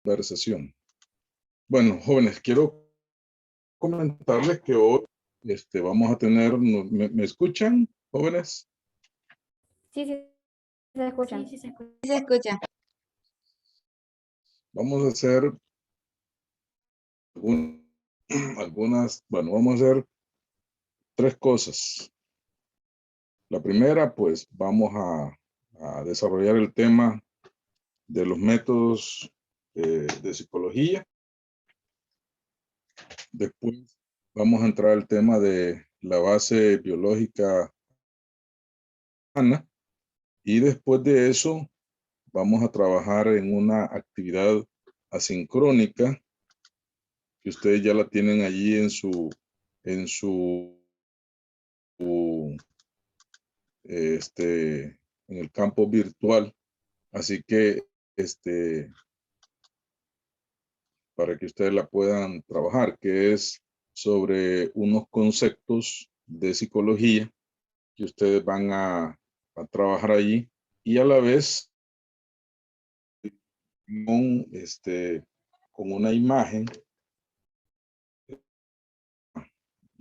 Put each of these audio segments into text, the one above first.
Conversación. Bueno, jóvenes, quiero comentarles que hoy vamos a tener, ¿me escuchan, jóvenes? Sí, sí, se escuchan. Sí, se escucha. Sí, se escucha. Vamos a hacer vamos a hacer 3 cosas. La primera, pues, vamos a desarrollar el tema de los métodos de psicología. Después vamos a entrar al tema de la base biológica humana. Y después de eso, vamos a trabajar en una actividad asincrónica que ustedes ya la tienen allí en el campo virtual. Así que, para que ustedes la puedan trabajar, que es sobre unos conceptos de psicología que ustedes van a trabajar allí y a la vez con una imagen,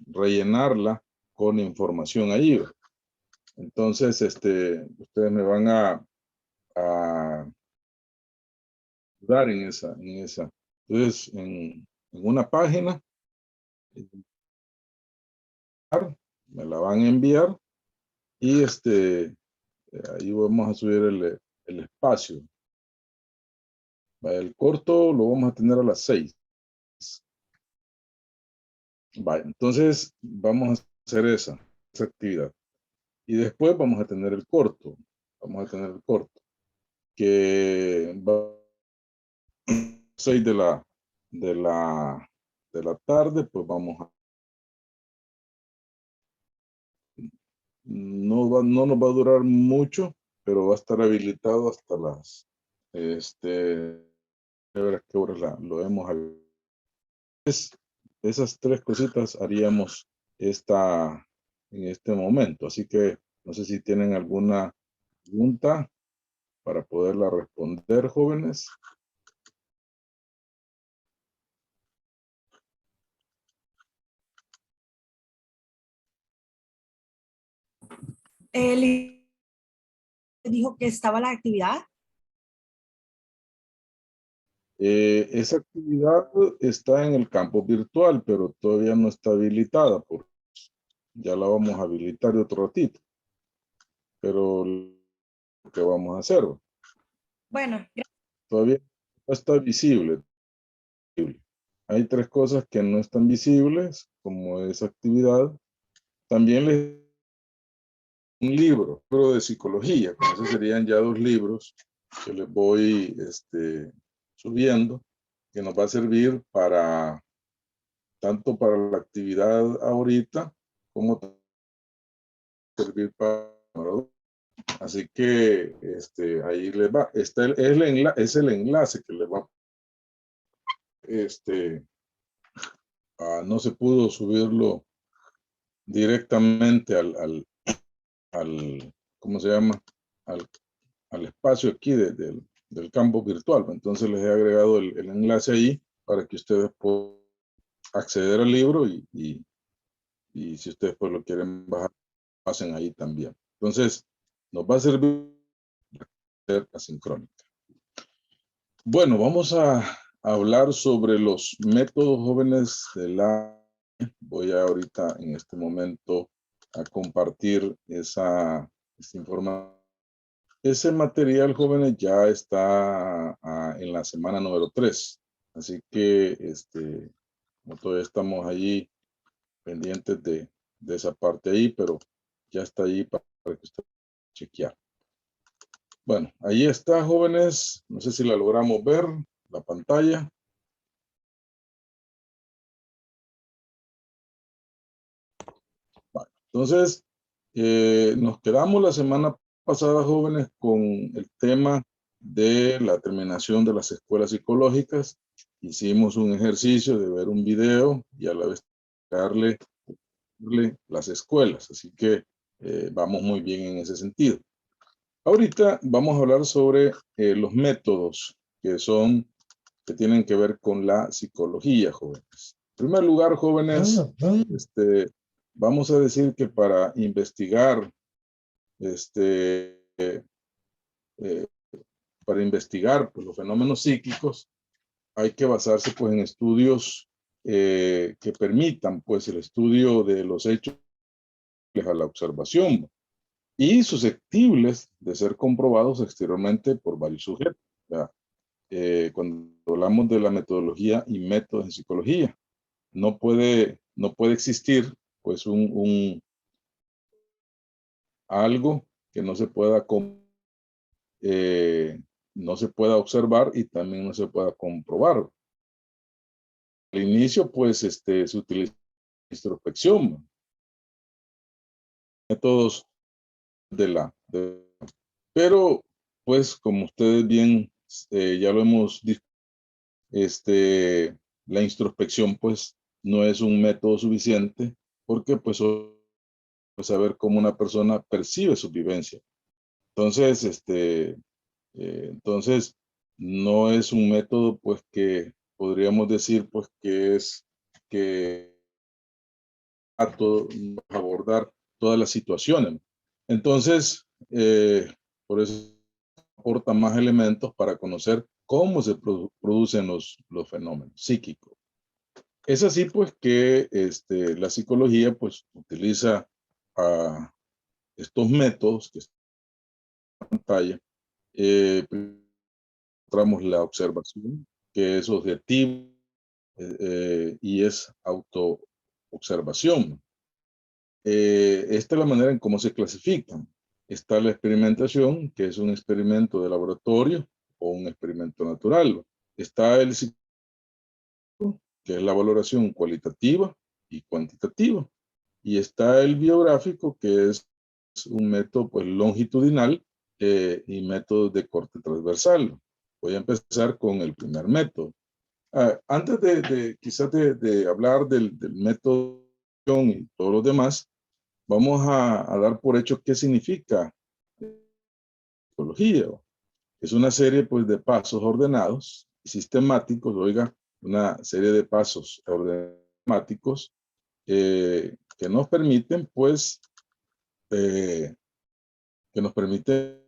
rellenarla con información allí. Entonces, ustedes me van a ayudar en esa. Entonces, en una página, me la van a enviar y ahí vamos a subir el espacio. El corto lo vamos a tener a las 6. Vale, entonces vamos a hacer esa actividad. Y después vamos a tener el corto. Vamos a tener el corto. Que va a 6 de la tarde, pues vamos a... No nos va a durar mucho, pero va a estar habilitado hasta las... a ver a qué horas lo hemos habilitado. Esas 3 cositas haríamos en este momento. Así que no sé si tienen alguna pregunta para poderla responder, jóvenes. Él dijo que estaba la actividad. Esa actividad está en el campo virtual, pero todavía no está habilitada, porque ya la vamos a habilitar de otro ratito. Pero lo que vamos a hacer, Bueno, todavía no está visible. Hay 3 cosas que no están visibles, como esa actividad. También un libro de psicología, con eso serían ya 2 libros que les voy subiendo, que nos va a servir tanto para la actividad ahorita, como servir para... Así que ahí les va. Es el enlace que les va. No se pudo subirlo directamente al ¿cómo se llama? Al espacio aquí del campo virtual. Entonces les he agregado el enlace ahí para que ustedes puedan acceder al libro y si ustedes pues lo quieren bajar, pasen ahí también. Entonces, nos va a servir para ser asincrónica. Bueno, vamos a hablar sobre los métodos jóvenes de la... Voy ahorita en este momento a compartir esa información. Ese material, jóvenes, ya está en la semana número 3. Así que, como todavía estamos allí pendientes de esa parte ahí, pero ya está ahí para que usted chequear. Bueno, ahí está, jóvenes. No sé si la logramos ver, la pantalla. Vale. Entonces, nos quedamos la semana pasada, jóvenes, con el tema de la terminación de las escuelas psicológicas. Hicimos un ejercicio de ver un video y a la vez darle las escuelas. Así que vamos muy bien en ese sentido. Ahorita vamos a hablar sobre los métodos que son que tienen que ver con la psicología, jóvenes. En primer lugar, jóvenes, vamos a decir que para investigar, pues, los fenómenos psíquicos, hay que basarse pues en estudios que permitan pues el estudio de los hechos a la observación y susceptibles de ser comprobados exteriormente por varios sujetos. Cuando hablamos de la metodología y métodos en psicología, no puede existir pues algo que no se pueda no se pueda observar y también no se pueda comprobar. Al inicio, pues, se utiliza introspección, métodos pero, pues, como ustedes bien ya lo hemos dicho, la introspección, pues, no es un método suficiente porque, pues, saber cómo una persona percibe su vivencia. Entonces, entonces, no es un método, pues, que podríamos decir, pues, que abordar todas las situaciones. Entonces, por eso aporta más elementos para conocer cómo se producen los fenómenos psíquicos. Es así, pues, que la psicología, pues, utiliza estos métodos que están en pantalla. Encontramos la observación, que es objetivo y es autoobservación. Esta es la manera en cómo se clasifican. Está la experimentación, que es un experimento de laboratorio o un experimento natural. Está el psicológico, que es la valoración cualitativa y cuantitativa. Y está el biográfico, que es un método pues, longitudinal y métodos de corte transversal. Voy a empezar con el primer método. Antes quizás de hablar del método y todos los demás, vamos a dar por hecho qué significa psicología. Es una serie pues, de pasos ordenados y sistemáticos, oiga, una serie de pasos ordenados que nos permiten, pues, que nos permite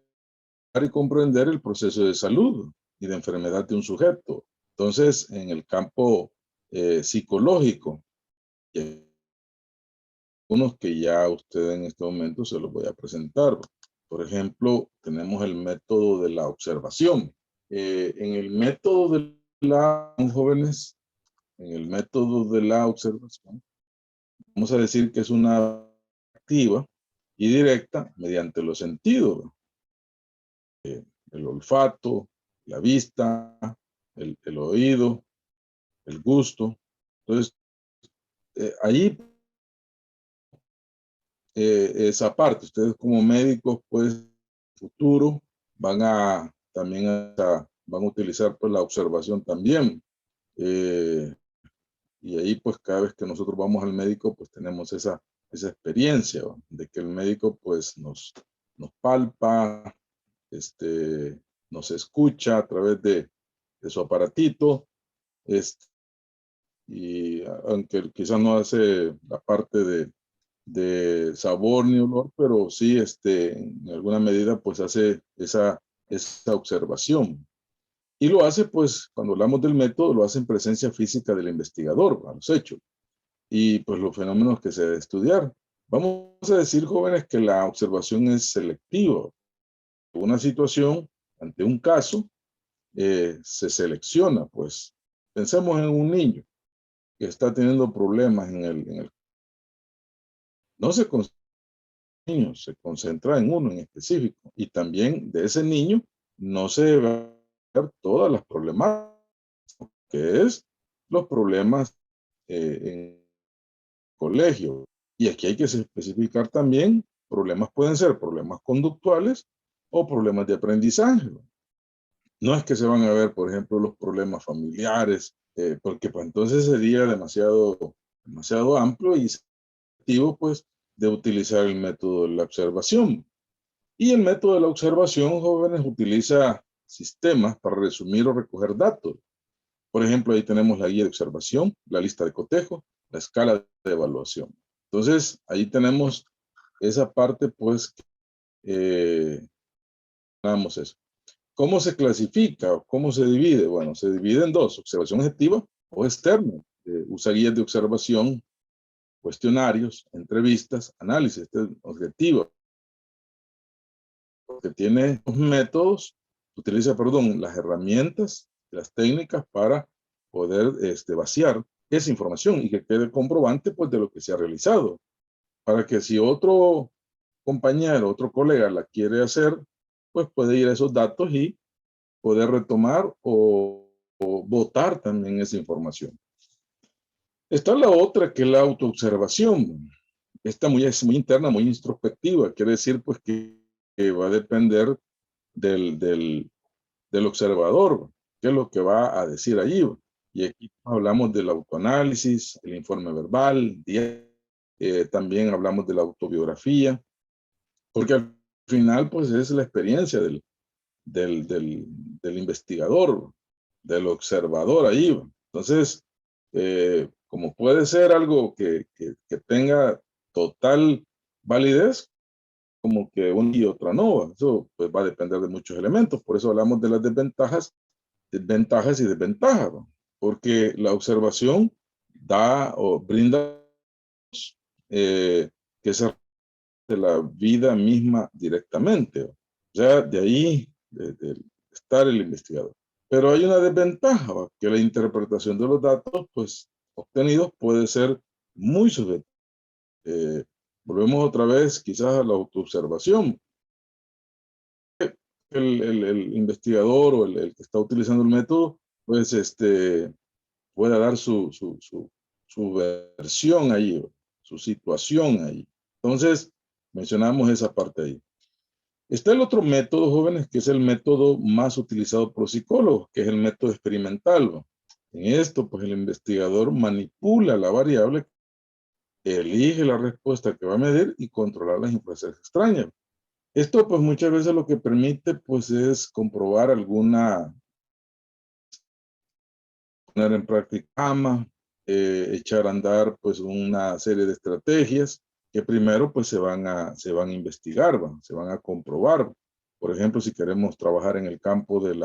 y comprender el proceso de salud y de enfermedad de un sujeto. Entonces, en el campo psicológico, unos que ya usted en este momento se los voy a presentar. Por ejemplo, tenemos el método de la observación. En el método de la jóvenes, en el método de la observación, vamos a decir que es una activa y directa mediante los sentidos. El olfato, la vista, el oído, el gusto. Entonces, ahí esa parte, ustedes como médicos, pues, futuro, también van a utilizar pues la observación también. Y ahí pues cada vez que nosotros vamos al médico, pues tenemos esa experiencia, ¿no? De que el médico pues nos palpa, nos escucha a través de su aparatito, y aunque quizás no hace la parte de sabor ni olor, pero sí, en alguna medida, pues hace esa observación. Y lo hace, pues, cuando hablamos del método, lo hace en presencia física del investigador, a los hechos, y pues los fenómenos que se debe estudiar. Vamos a decir, jóvenes, que la observación es selectiva. Una situación, ante un caso, se selecciona, pues. Pensemos en un niño que está teniendo problemas no se niño, se concentra en uno en específico. Y también de ese niño no se va a ver todas las problemas, que es los problemas en el colegio. Y aquí hay que especificar también, problemas pueden ser problemas conductuales o problemas de aprendizaje. No es que se van a ver, por ejemplo, los problemas familiares, porque pues entonces sería demasiado amplio y pues de utilizar el método de la observación. Y el método de la observación, jóvenes, utiliza sistemas para resumir o recoger datos. Por ejemplo, ahí tenemos la guía de observación, la lista de cotejo, la escala de evaluación. Entonces, ahí tenemos esa parte, pues, vamos eso. ¿Cómo se clasifica o cómo se divide? Bueno, se divide en dos, observación objetiva o externa. Usa guías de observación, cuestionarios, entrevistas, análisis objetivo, que tiene los métodos, utiliza, perdón, las herramientas, las técnicas para poder vaciar esa información y que quede comprobante pues de lo que se ha realizado, para que si otro compañero, otro colega la quiere hacer, pues puede ir a esos datos y poder retomar o votar también esa información. Está la otra, que es la autoobservación. Esta es muy interna, muy introspectiva. Quiere decir pues que va a depender del observador, qué es lo que va a decir allí. Y aquí hablamos del autoanálisis, el informe verbal, también hablamos de la autobiografía, porque al final pues es la experiencia del investigador, del observador ahí. Entonces, como puede ser algo que tenga total validez, como que una y otra no. Eso pues va a depender de muchos elementos. Por eso hablamos de las desventajas y desventajas, ¿no? Porque la observación da o brinda que se de la vida misma directamente. O sea, de ahí de estar el investigador. Pero hay una desventaja, ¿va? Que la interpretación de los datos pues, obtenidos puede ser muy subjetiva. Volvemos otra vez quizás a la autoobservación. El investigador o el que está utilizando el método, pues pueda dar su versión ahí, su situación ahí. Entonces, mencionamos esa parte ahí. Está el otro método, jóvenes, que es el método más utilizado por los psicólogos, que es el método experimental. En esto, pues el investigador manipula la variable, elige la respuesta que va a medir y controlar las influencias extrañas. Esto, pues muchas veces lo que permite, pues es comprobar poner en práctica, echar a andar, pues una serie de estrategias que primero, pues se van a investigar, se van a comprobar. Por ejemplo, si queremos trabajar en el campo del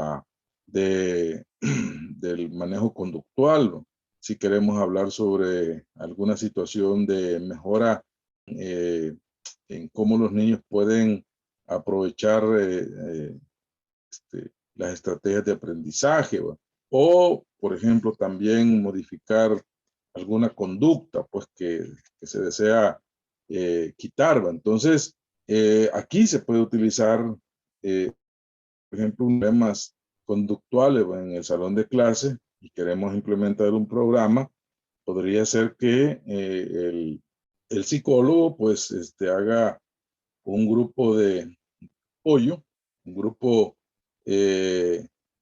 manejo conductual, si queremos hablar sobre alguna situación de mejora en cómo los niños pueden aprovechar las estrategias de aprendizaje, o, por ejemplo, también modificar alguna conducta pues que se desea quitar. Entonces, aquí se puede utilizar, por ejemplo, temas conductuales en el salón de clase y queremos implementar un programa, podría ser que el psicólogo pues haga un grupo de apoyo, un grupo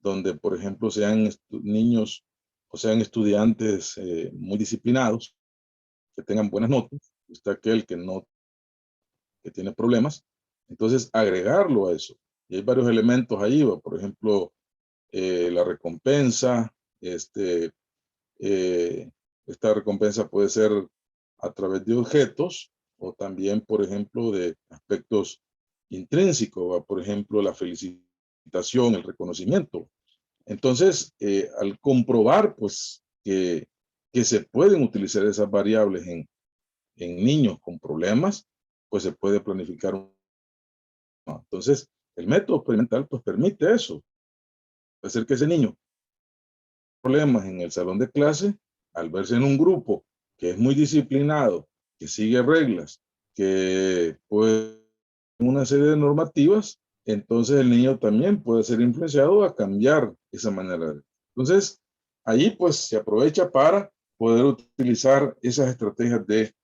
donde, por ejemplo, sean niños o sean estudiantes muy disciplinados, que tengan buenas notas, está aquel que tiene problemas, entonces agregarlo a eso. Y hay varios elementos ahí, por ejemplo, la recompensa, esta recompensa puede ser a través de objetos o también, por ejemplo, de aspectos intrínsecos, por ejemplo, la felicitación, el reconocimiento. Entonces, al comprobar, pues, que se pueden utilizar esas variables en niños con problemas, pues se puede planificar. Entonces, el método experimental, pues, permite eso. Hacer que ese niño problemas en el salón de clase, al verse en un grupo que es muy disciplinado, que sigue reglas, que pues una serie de normativas, entonces el niño también puede ser influenciado a cambiar esa manera. Entonces, ahí pues se aprovecha para poder utilizar esas estrategias de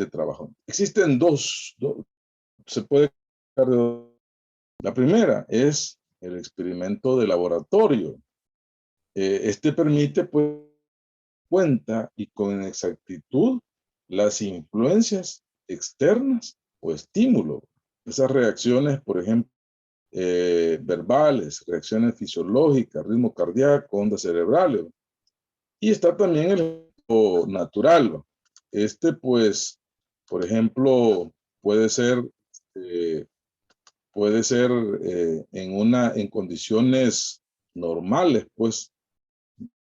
trabajo. Existen dos, se puede. La primera es el experimento de laboratorio. Este permite, pues, cuenta y con exactitud las influencias externas o estímulos. Esas reacciones, por ejemplo, verbales, reacciones fisiológicas, ritmo cardíaco, ondas cerebrales. Y está también el ejemplo natural, ¿va? Este, pues, por ejemplo, puede ser, eh, en condiciones normales, pues,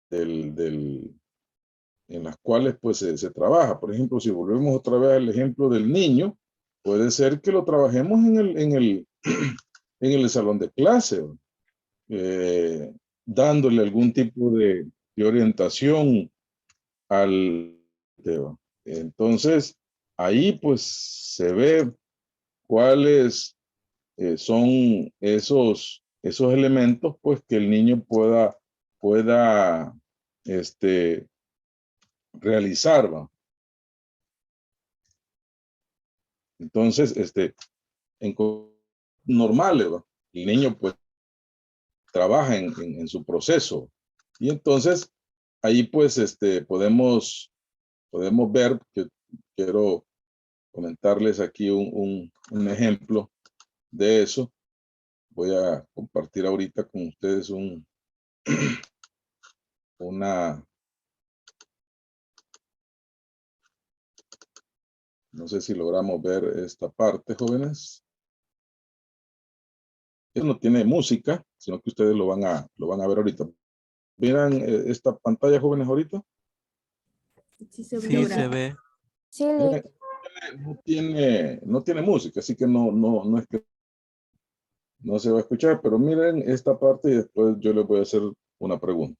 en las cuales pues se trabaja. Por ejemplo, si volvemos otra vez al ejemplo del niño, puede ser que lo trabajemos en el salón de clase, eh, dándole algún tipo de orientación al tema. Entonces, ahí pues se ve cuáles son esos elementos pues que el niño pueda realizar, ¿va? Entonces, normales, ¿va? El niño pues trabaja en su proceso. Y entonces, ahí pues podemos ver que quiero comentarles aquí un ejemplo de eso. Voy a compartir ahorita con ustedes una, no sé si logramos ver esta parte, jóvenes. Esto no tiene música, sino que ustedes lo van a ver ahorita. ¿Miran esta pantalla, jóvenes, ahorita? Sí, se Sí, logra. se ve. Sí, Miren, no tiene música, así que no es que no se va a escuchar, pero miren esta parte y después yo les voy a hacer una pregunta.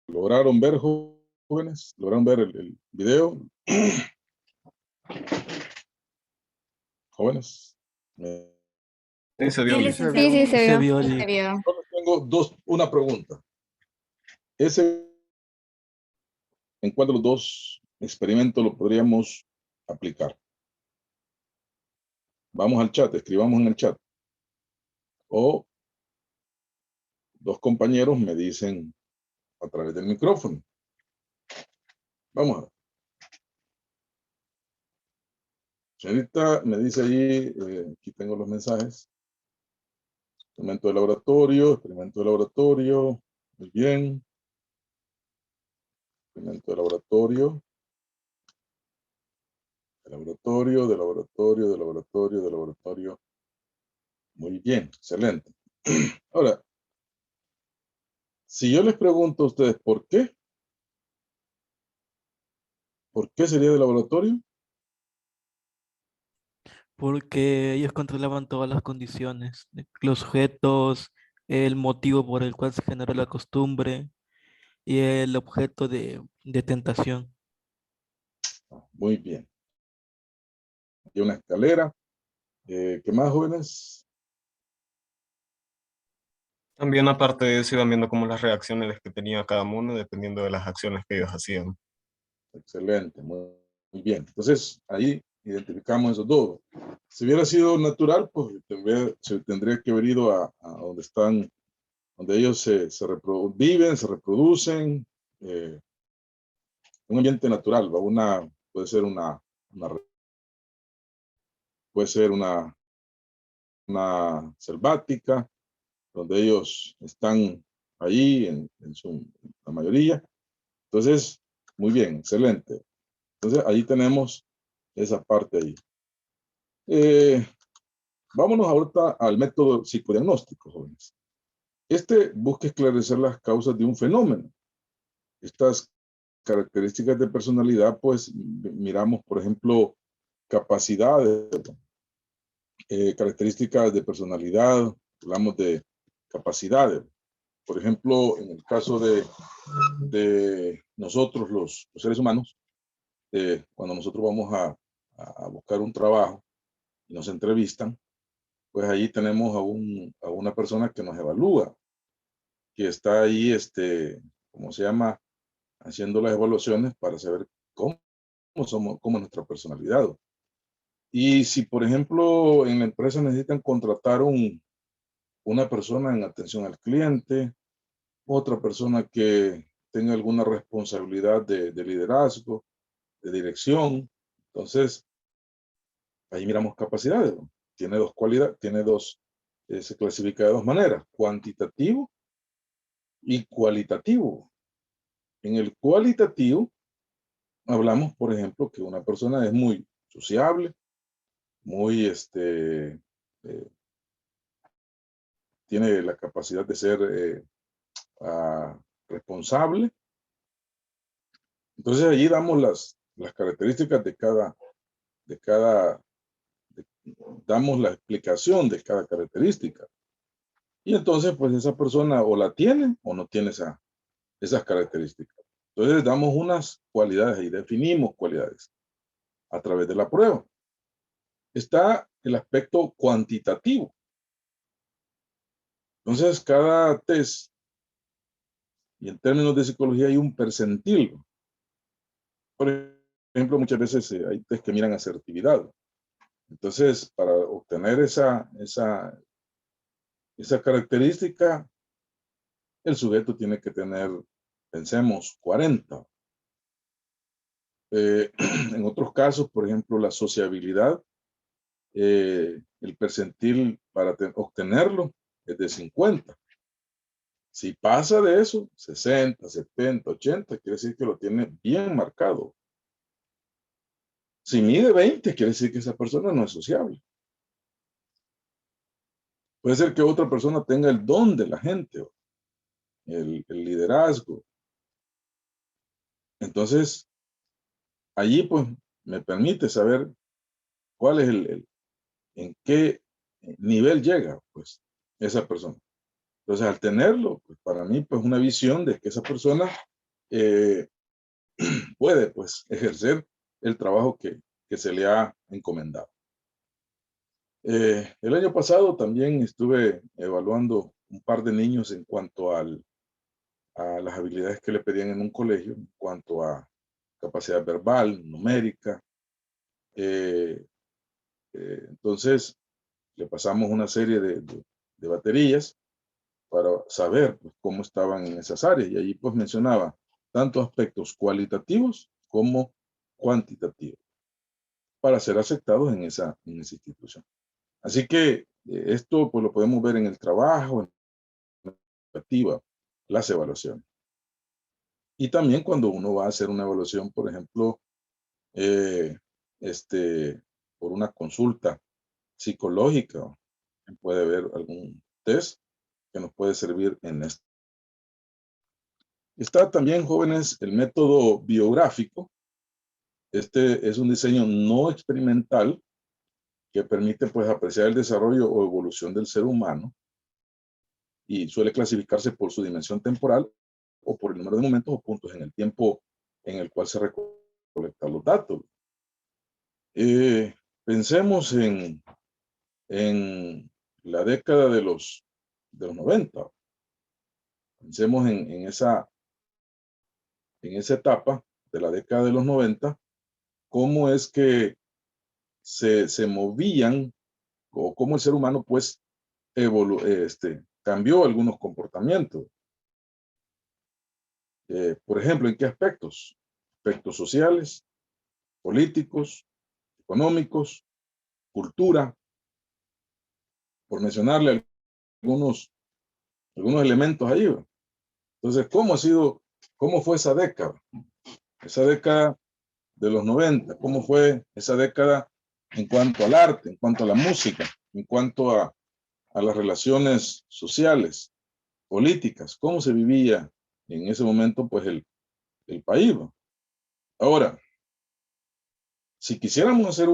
¿Lograron ver, jóvenes? ¿Lograron ver el video? Jóvenes. Sí, se Sí, vio. sí, sí, se Se vio. vio. Se vio. Solo tengo una pregunta. ¿En cuál de los dos experimentos lo podríamos aplicar? Vamos al chat, escribamos en el chat. O dos compañeros me dicen a través del micrófono. Vamos a ver. Señorita, me dice ahí, aquí tengo los mensajes. Experimento de laboratorio. Muy bien. Experimento de laboratorio. De laboratorio. Muy bien, excelente. Ahora, si yo les pregunto a ustedes por qué ¿Por qué sería de laboratorio? Porque ellos controlaban todas las condiciones, los sujetos, el motivo por el cual se generó la costumbre y el objeto de tentación. Muy bien. Y una escalera. ¿Qué más, jóvenes? También aparte de eso iban viendo como las reacciones que tenía cada uno dependiendo de las acciones que ellos hacían. Excelente, muy bien. Entonces, ahí identificamos esos dos. Si hubiera sido natural, pues se tendría que haber ido a donde están, donde ellos viven, se reproducen, un ambiente natural, ¿va? Puede ser puede ser una selvática, donde ellos están ahí la mayoría. Entonces, muy bien, excelente. Entonces, ahí tenemos esa parte ahí. Vámonos ahorita al método psicodiagnóstico, jóvenes. Busca esclarecer las causas de un fenómeno. Estas características de personalidad, pues miramos, por ejemplo, capacidades, características de personalidad, hablamos de capacidades. Por ejemplo, en el caso de nosotros, los seres humanos, cuando nosotros vamos a buscar un trabajo y nos entrevistan, pues ahí tenemos a una persona que nos evalúa, que está ahí, ¿cómo se llama? Haciendo las evaluaciones para saber cómo cómo es nuestra personalidad. Y si, por ejemplo, en la empresa necesitan contratar una persona en atención al cliente, otra persona que tenga alguna responsabilidad de liderazgo, de dirección, entonces ahí miramos capacidades, ¿no? Tiene dos cualidades, se clasifica de dos maneras, cuantitativo y cualitativo. En el cualitativo hablamos, por ejemplo, que una persona es muy sociable, muy, tiene la capacidad de ser responsable. Entonces allí damos las características damos la explicación de cada característica. Y entonces, pues esa persona o la tiene o no tiene esas características. Entonces damos unas cualidades y definimos cualidades a través de la prueba. Está el aspecto cuantitativo. Entonces, cada test, y en términos de psicología hay un percentil. Por ejemplo, muchas veces hay test que miran asertividad. Entonces, para obtener esa característica, el sujeto tiene que tener, pensemos, 40. En otros casos, por ejemplo, la sociabilidad, el percentil para obtenerlo es de 50. Si pasa de eso, 60, 70, 80, quiere decir que lo tiene bien marcado. Si mide 20, quiere decir que esa persona no es sociable. Puede ser que otra persona tenga el don de la gente, el liderazgo. Entonces, allí pues me permite saber cuál es en qué nivel llega pues esa persona. Entonces, al tenerlo, pues, para mí, pues una visión de que esa persona puede pues ejercer el trabajo que se le ha encomendado. El año pasado también estuve evaluando un par de niños en cuanto a las habilidades que le pedían en un colegio, en cuanto a capacidad verbal, numérica. Entonces, le pasamos una serie de baterías para saber pues, cómo estaban en esas áreas. Y allí pues mencionaba tanto aspectos cualitativos como cuantitativos para ser aceptados en esa institución. Así que esto pues lo podemos ver en el trabajo, en la perspectiva, las evaluaciones. Y también cuando uno va a hacer una evaluación, por ejemplo, eh, por una consulta psicológica, puede haber algún test que nos puede servir en esto. Está también, jóvenes, el método biográfico, Este es un diseño no experimental que permite pues apreciar el desarrollo o evolución del ser humano y suele clasificarse por su dimensión temporal o por el número de momentos o puntos en el tiempo en el cual se recolectan los datos. Pensemos en la década de los 90. Pensemos en esa etapa de la década de los 90, cómo es que se movían o cómo el ser humano pues cambió algunos comportamientos. Por ejemplo, ¿en qué aspectos? Aspectos sociales, políticos, económicos, cultura, por mencionarle algunos elementos ahí. Entonces, ¿cómo fue esa década? Esa década de los 90, ¿cómo fue esa década en cuanto al arte, en cuanto a la música, en cuanto a las relaciones sociales, políticas? ¿Cómo se vivía en ese momento pues el país? Ahora, si quisiéramos hacer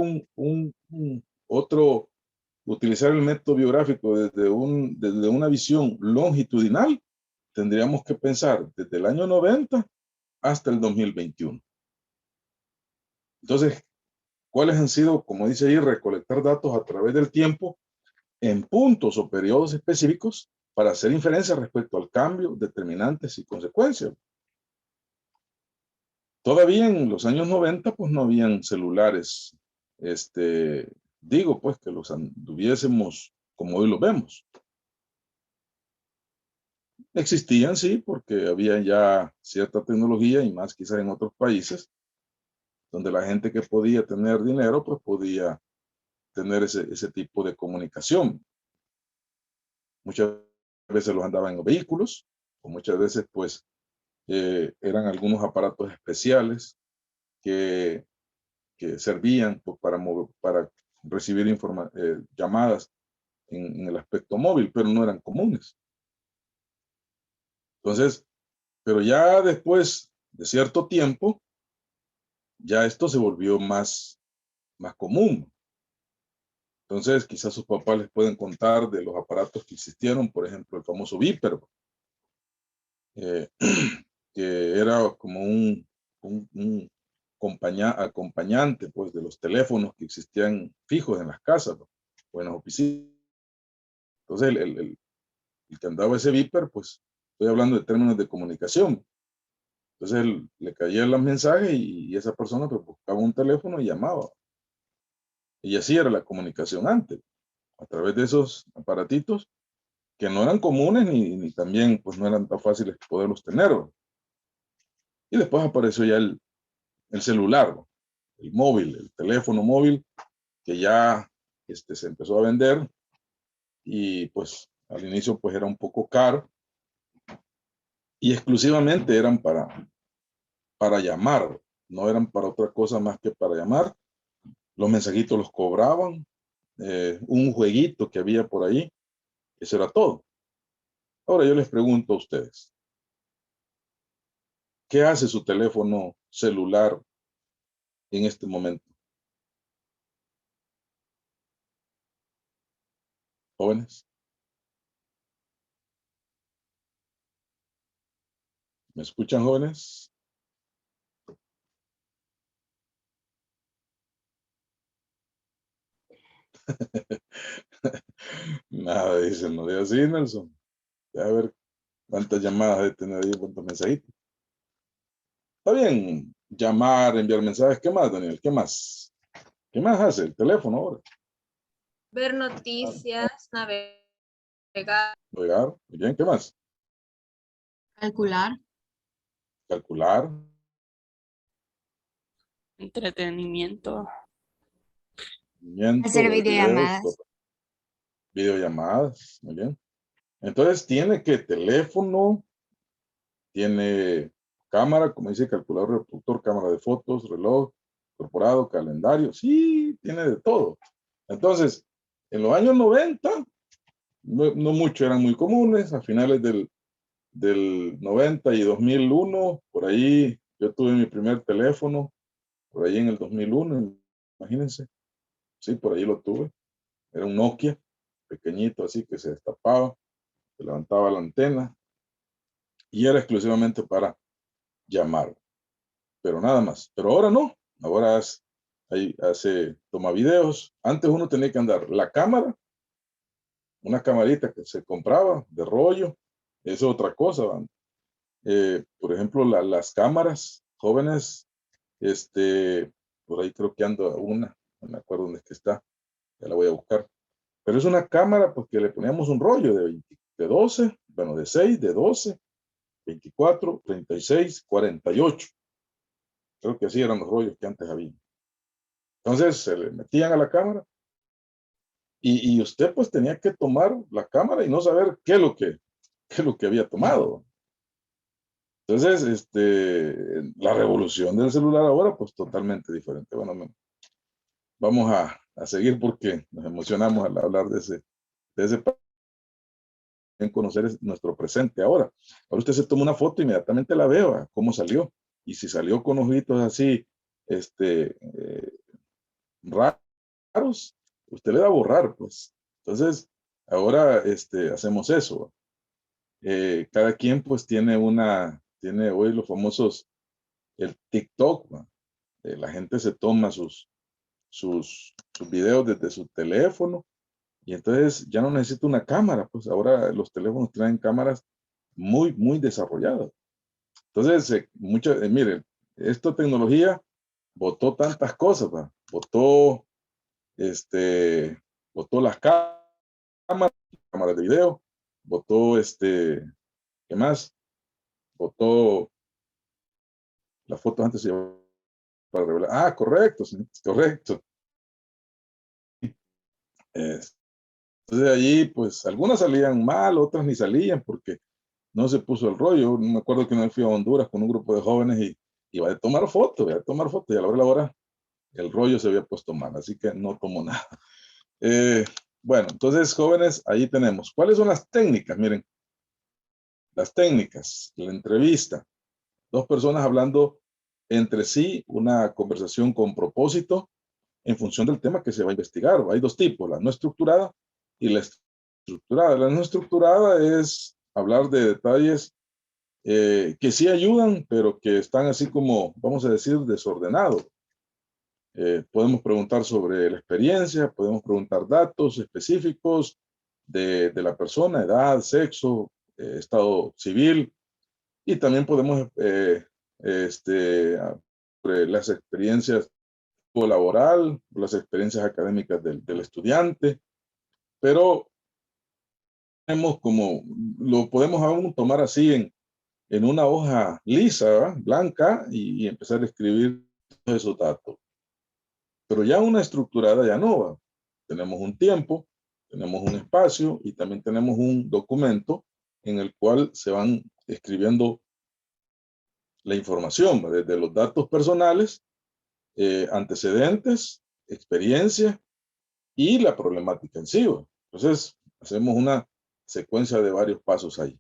utilizar el método biográfico desde una visión longitudinal, tendríamos que pensar desde el año 90 hasta el 2021. Entonces, ¿cuáles han sido, como dice ahí, recolectar datos a través del tiempo en puntos o periodos específicos para hacer inferencias respecto al cambio, determinantes y consecuencias? Todavía en los años 90, pues no habían celulares, digo pues que los anduviésemos como hoy los vemos. Existían, sí, porque había ya cierta tecnología y más quizás en otros países, donde la gente que podía tener dinero, pues podía tener ese tipo de comunicación. Muchas veces los andaban en los vehículos, o muchas veces pues eran algunos aparatos especiales que servían pues, para recibir llamadas en el aspecto móvil, pero no eran comunes. Entonces, pero ya después de cierto tiempo, ya esto se volvió más común. Entonces, quizás sus papás les pueden contar de los aparatos que existieron, por ejemplo, el famoso Viper, que era como un acompañante pues, de los teléfonos que existían fijos en las casas, ¿no? O en las oficinas. Entonces, el que andaba ese Viper, pues, estoy hablando de términos de comunicación. Entonces, le caían los mensajes y esa persona pues, buscaba un teléfono y llamaba. Y así era la comunicación antes, a través de esos aparatitos que no eran comunes ni también pues no eran tan fáciles poderlos tener. Y después apareció ya el celular, el móvil, el teléfono móvil, que ya se empezó a vender y pues al inicio pues era un poco caro y exclusivamente eran para llamar, no eran para otra cosa más que para llamar. Los mensajitos los cobraban, un jueguito que había por ahí, eso era todo. Ahora yo les pregunto a ustedes, ¿qué hace su teléfono celular en este momento? Jóvenes, ¿me escuchan, jóvenes? Nada, dicen, no de así, Nelson. A ver cuántas llamadas de tener ahí, cuántos mensajitos. Está bien, llamar, enviar mensajes. ¿Qué más, Daniel? ¿Qué más? ¿Qué más hace el teléfono ahora? Ver noticias, navegar. Navegar, muy bien, ¿qué más? Calcular. Calcular, Entretenimiento. Hacer ver videos, videollamadas. videollamadas, muy bien. Entonces tiene que teléfono, tiene cámara, como dice, calculador, reproductor, cámara de fotos, reloj, incorporado, calendario, sí, tiene de todo. Entonces, en los años 90, no mucho, eran muy comunes, a finales del 90 y 2001, por ahí yo tuve mi primer teléfono por ahí en el 2001, imagínense. Sí, por ahí lo tuve. Era un Nokia pequeñito así que se destapaba, se levantaba la antena y era exclusivamente para llamar, pero nada más. Pero ahora no, ahora toma videos. Antes uno tenía que andar la cámara, una camarita que se compraba de rollo, eso es otra cosa. ¿Va? Por ejemplo, las cámaras jóvenes, por ahí creo que ando una, no me acuerdo dónde es que está, ya la voy a buscar. Pero es una cámara porque le poníamos un rollo de 12, bueno, de 6, de 12, 24, 36, 48. Creo que así eran los rollos que antes había. Entonces se le metían a la cámara y usted pues tenía que tomar la cámara y no saber qué es lo que había tomado. Entonces, la revolución del celular ahora pues totalmente diferente. Bueno, vamos a seguir porque nos emocionamos al hablar de ese en conocer nuestro presente ahora. Ahora usted se toma una foto, inmediatamente la veo, cómo salió. Y si salió con ojitos así, raros, usted le da a borrar, pues. Entonces, ahora hacemos eso. Cada quien pues tiene hoy los famosos, el TikTok, ¿no? La gente se toma sus videos desde su teléfono y entonces ya no necesita una cámara, pues ahora los teléfonos traen cámaras muy, muy desarrolladas. Entonces, miren, esta tecnología botó tantas cosas, ¿va? Botó las cámaras de video, botó, ¿qué más? Botó las fotos antes para revelar. Ah, correcto, sí, correcto. Entonces allí, pues, algunas salían mal, otras ni salían porque no se puso el rollo. Me acuerdo que una vez fui a Honduras con un grupo de jóvenes y iba a tomar fotos, y a la hora el rollo se había puesto mal, así que no tomó nada. Bueno, entonces, jóvenes, ahí tenemos. ¿Cuáles son las técnicas? Miren, las técnicas, la entrevista, dos personas hablando entre sí, una conversación con propósito en función del tema que se va a investigar. Hay dos tipos, la no estructurada y la estructurada. La no estructurada es hablar de detalles que sí ayudan, pero que están así como, vamos a decir, desordenados. Podemos preguntar sobre la experiencia, podemos preguntar datos específicos de la persona, edad, sexo, estado civil, y también podemos, sobre las experiencias laboral, las experiencias académicas del estudiante, pero tenemos lo podemos aún tomar así en una hoja lisa, ¿verdad? Blanca, y empezar a escribir todos esos datos. Pero ya una estructurada ya no va. Tenemos un tiempo, tenemos un espacio y también tenemos un documento en el cual se van escribiendo la información, ¿va? Desde los datos personales, antecedentes, experiencia y la problemática en sí. ¿Va? Entonces, hacemos una secuencia de varios pasos ahí.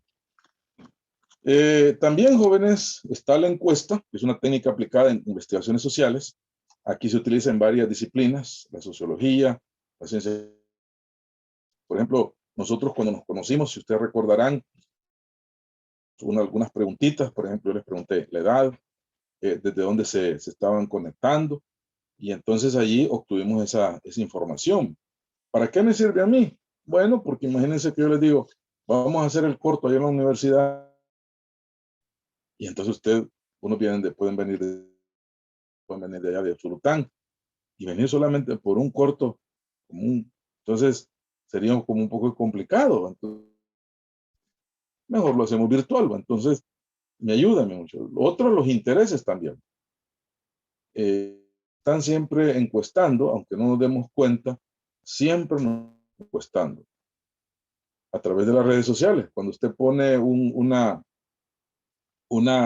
También, jóvenes, está la encuesta, que es una técnica aplicada en investigaciones sociales. Aquí se utiliza en varias disciplinas, la sociología, la ciencia. Por ejemplo, nosotros cuando nos conocimos, si ustedes recordarán, algunas preguntitas, por ejemplo, yo les pregunté la edad, desde dónde se estaban conectando, y entonces allí obtuvimos esa información. ¿Para qué me sirve a mí? Bueno, porque imagínense que yo les digo, vamos a hacer el corto allá en la universidad, y entonces pueden venir de allá de Absolután, y venir solamente por un corto, entonces sería como un poco complicado. Entonces, mejor lo hacemos virtual, ¿va? Entonces me ayuda mucho. Otros, los intereses también. Están siempre encuestando, aunque no nos demos cuenta, siempre nos están encuestando. A través de las redes sociales, cuando usted pone una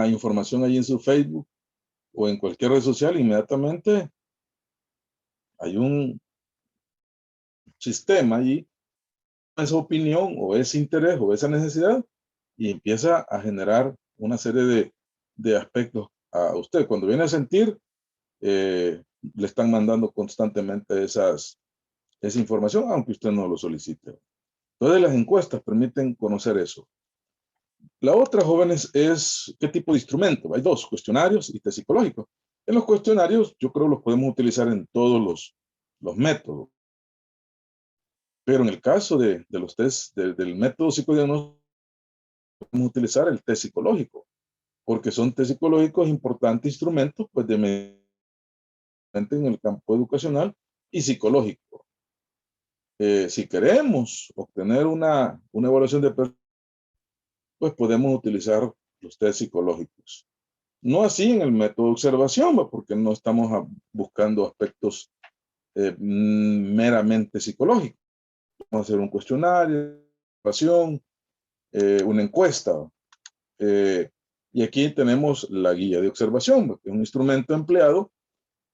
información allí en su Facebook o en cualquier red social, inmediatamente hay un sistema allí, esa opinión o ese interés o esa necesidad, y empieza a generar una serie de aspectos a usted. Cuando viene a sentir, le están mandando constantemente esa información, aunque usted no lo solicite. Entonces las encuestas permiten conocer eso. La otra, jóvenes, es qué tipo de instrumento. Hay dos, cuestionarios y test psicológicos. En los cuestionarios yo creo los podemos utilizar en todos los métodos. Pero en el caso de los test, del método psicodiagnóstico, podemos utilizar el test psicológico, porque son test psicológicos importantes instrumentos pues, en el campo educacional y psicológico. Si queremos obtener una evaluación de personas, pues podemos utilizar los test psicológicos. No así en el método de observación, porque no estamos buscando aspectos meramente psicológicos. Vamos a hacer un cuestionario, una encuesta. Y aquí tenemos la guía de observación, que es un instrumento empleado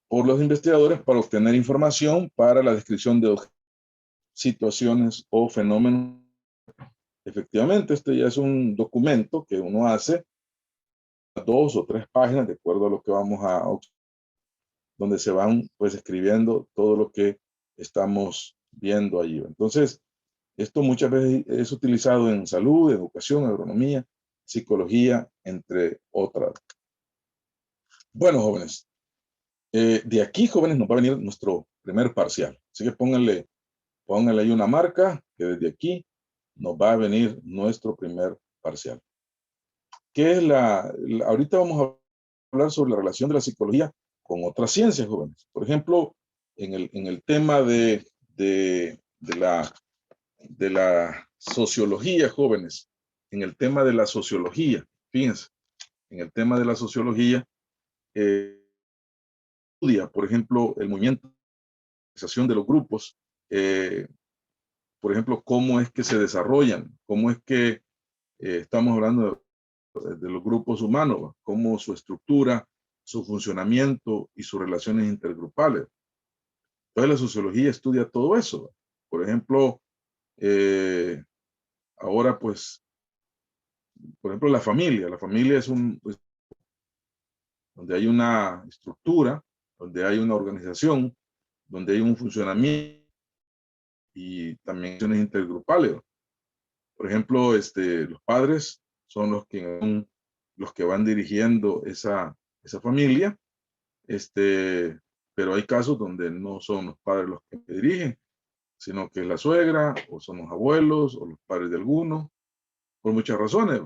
por los investigadores para obtener información para la descripción de situaciones o fenómenos. Efectivamente, este ya es un documento que uno hace 2 o 3 páginas de acuerdo a lo que vamos a observar, donde se van pues escribiendo todo lo que estamos viendo allí. Entonces, esto muchas veces es utilizado en salud, educación, agronomía, psicología, entre otras. Bueno, jóvenes, de aquí, jóvenes, nos va a venir nuestro primer parcial. Así que pónganle ahí una marca, que desde aquí nos va a venir nuestro primer parcial. ¿Qué es ahorita vamos a hablar sobre la relación de la psicología con otras ciencias, jóvenes? Por ejemplo, en el tema de la sociología, jóvenes, en el tema de la sociología, fíjense, en el tema de la sociología, estudia, por ejemplo, el movimiento de los grupos, por ejemplo, cómo es que se desarrollan, cómo es que estamos hablando de los grupos humanos, cómo su estructura, su funcionamiento y sus relaciones intergrupales. Entonces la sociología estudia todo eso. Por ejemplo, ahora pues, por ejemplo, la familia es donde hay una estructura, donde hay una organización, donde hay un funcionamiento y también acciones intergrupales. Por ejemplo, los padres son los que van dirigiendo esa familia, pero hay casos donde no son los padres los que dirigen, sino que es la suegra, o son los abuelos, o los padres de alguno, por muchas razones.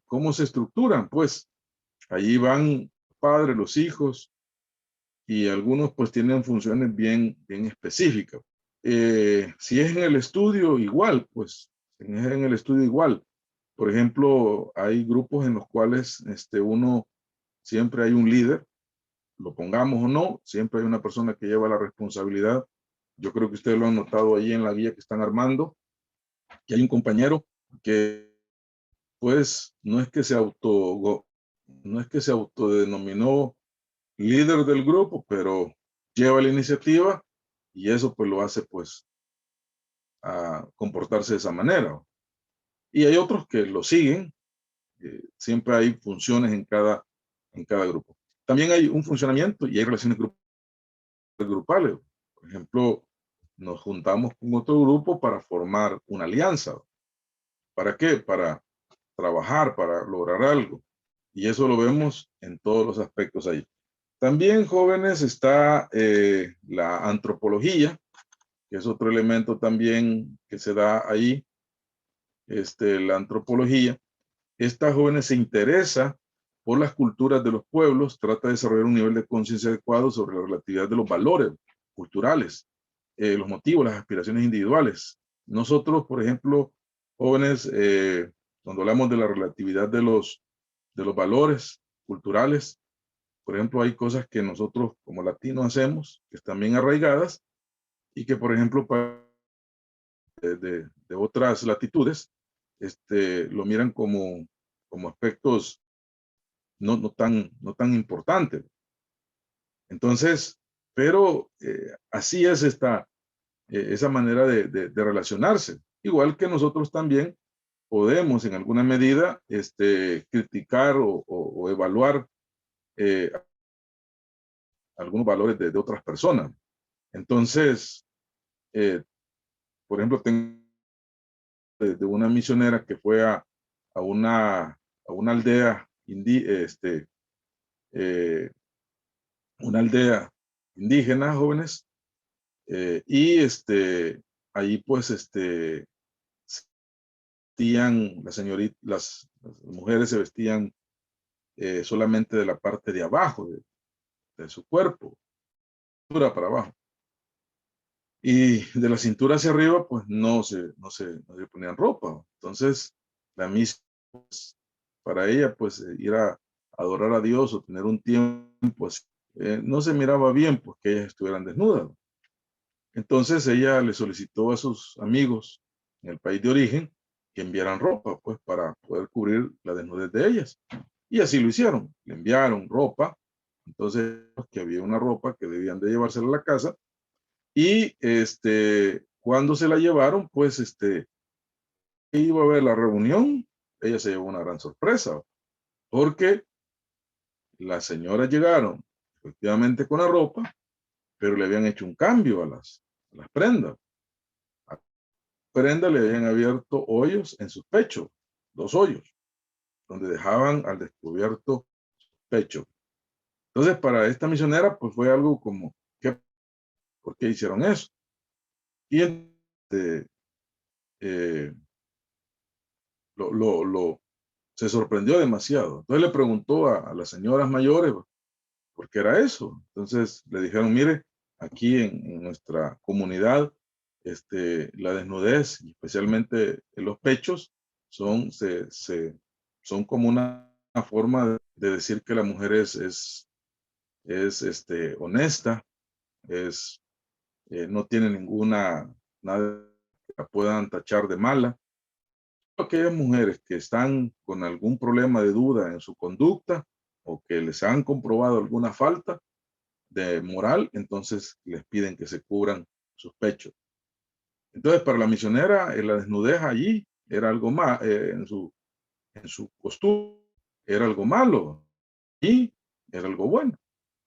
¿Cómo se estructuran? Pues allí van los padres, los hijos, y algunos pues tienen funciones bien específicas. Si es en el estudio, igual, pues, si es en el estudio igual. Por ejemplo, hay grupos en los cuales siempre hay un líder, lo pongamos o no, siempre hay una persona que lleva la responsabilidad. Yo creo que ustedes lo han notado ahí en la guía que están armando, que hay un compañero que, pues, no es que se autodenominó líder del grupo, pero lleva la iniciativa y eso pues lo hace pues a comportarse de esa manera. Y hay otros que lo siguen, siempre hay funciones en cada grupo. También hay un funcionamiento y hay relaciones grupales. Por ejemplo, nos juntamos con otro grupo para formar una alianza. ¿Para qué? Para trabajar, para lograr algo. Y eso lo vemos en todos los aspectos ahí. También, jóvenes, está la antropología, que es otro elemento también que se da ahí, la antropología. Esta jóvenes se interesa por las culturas de los pueblos, trata de desarrollar un nivel de conciencia adecuado sobre la relatividad de los valores culturales, los motivos, las aspiraciones individuales. Nosotros, por ejemplo, jóvenes, cuando hablamos de la relatividad de los valores culturales, por ejemplo, hay cosas que nosotros como latinos hacemos, que están bien arraigadas, y que, por ejemplo, de otras latitudes, lo miran como aspectos no tan importantes. Entonces, pero así es esa manera de relacionarse. Igual que nosotros también podemos en alguna medida criticar o evaluar algunos valores de otras personas. Entonces, por ejemplo, tengo de una misionera que fue a una aldea una aldea indígena, jóvenes, y ahí pues vestían, las mujeres se vestían solamente de la parte de abajo de su cuerpo, cintura para abajo. Y de la cintura hacia arriba, pues no se ponían ropa. Entonces, la misa, pues, para ella, pues ir a adorar a Dios o tener un tiempo, pues, no se miraba bien, pues que ellas estuvieran desnudas. Entonces ella le solicitó a sus amigos en el país de origen que enviaran ropa, pues, para poder cubrir la desnudez de ellas. Y así lo hicieron. Le enviaron ropa. Entonces, que había una ropa que debían de llevársela a la casa. Y cuando se la llevaron, pues iba a haber la reunión, ella se llevó una gran sorpresa, porque las señoras llegaron efectivamente con la ropa, pero le habían hecho un cambio a las prendas. A la prenda le habían abierto hoyos en sus pechos, 2 hoyos, donde dejaban al descubierto su pecho. Entonces, para esta misionera, pues fue algo como, ¿por qué hicieron eso? Y se sorprendió demasiado. Entonces le preguntó a las señoras mayores por qué era eso. Entonces le dijeron, mire, aquí en nuestra comunidad, la desnudez, especialmente en los pechos, son como una forma de decir que la mujer es honesta, no tiene nada que la puedan tachar de mala. Aquellas mujeres que están con algún problema de duda en su conducta o que les han comprobado alguna falta de moral, entonces les piden que se cubran sus pechos. Entonces, para la misionera, la desnudez allí era algo más, en su costumbre, era algo malo y era algo bueno.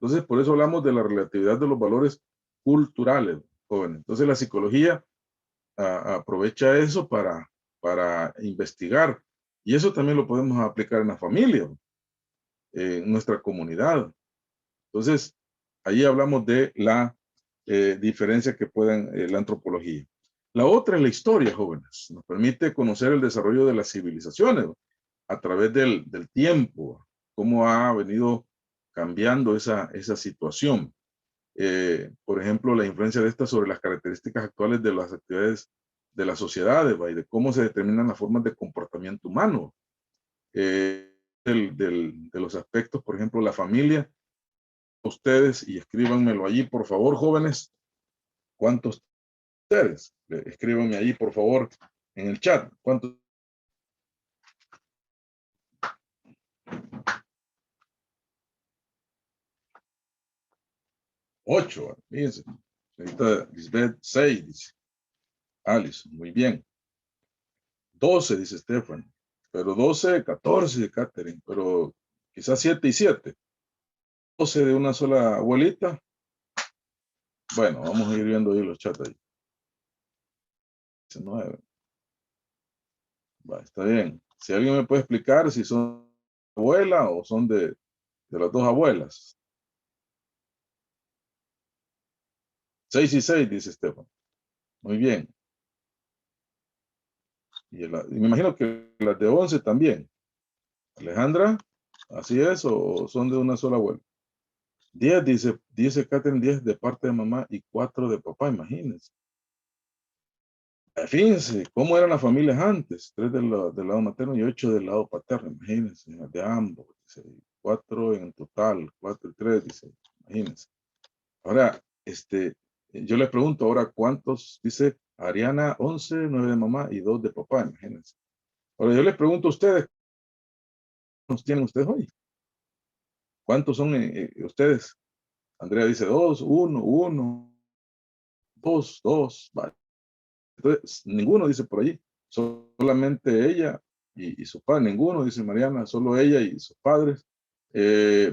Entonces, por eso hablamos de la relatividad de los valores culturales, jóvenes. Entonces, la psicología aprovecha eso para investigar. Y eso también lo podemos aplicar en la familia, en nuestra comunidad. Entonces, ahí hablamos de la diferencia que pueden la antropología. La otra es la historia, jóvenes. Nos permite conocer el desarrollo de las civilizaciones a través del tiempo, cómo ha venido cambiando esa situación. Por ejemplo, la influencia de esta sobre las características actuales de las actividades de las sociedades, y de cómo se determinan las formas de comportamiento humano. De los aspectos, por ejemplo, la familia. Ustedes, y escríbanmelo allí, por favor, jóvenes. ¿Cuántos ustedes? Escríbanme allí, por favor, en el chat. ¿Cuántos? Ocho, fíjense. Ahorita Lisbeth, 6, dice Alison, muy bien. 12, dice Stefan, pero 12, 14 de Catherine, pero quizás 7 y 7. 12 de una sola abuelita. Bueno, vamos a ir viendo ahí los chats ahí. 19. Va, está bien. Si alguien me puede explicar si son abuela o son de las dos abuelas. 6 y 6, dice Estefan. Muy bien. Y me imagino que las de 11 también. Alejandra, ¿así es o son de una sola abuela? 10, dice Catherine, 10 de parte de mamá y 4 de papá, imagínense. Fíjense cómo eran las familias antes, 3 del lado materno y 8 del lado paterno, imagínense, de ambos, dice, 4 en total, 4 y 3, dice, imagínense. Ahora, yo les pregunto ahora cuántos, dice Ariana, 11, 9 de mamá y 2 de papá, imagínense. Ahora yo les pregunto a ustedes, ¿cuántos tienen ustedes hoy? ¿Cuántos son ustedes? Andrea dice 2, 1, 1, 2, 2, vale. Entonces, ninguno dice por allí, solamente ella y su padre, ninguno, dice Mariana, solo ella y sus padres.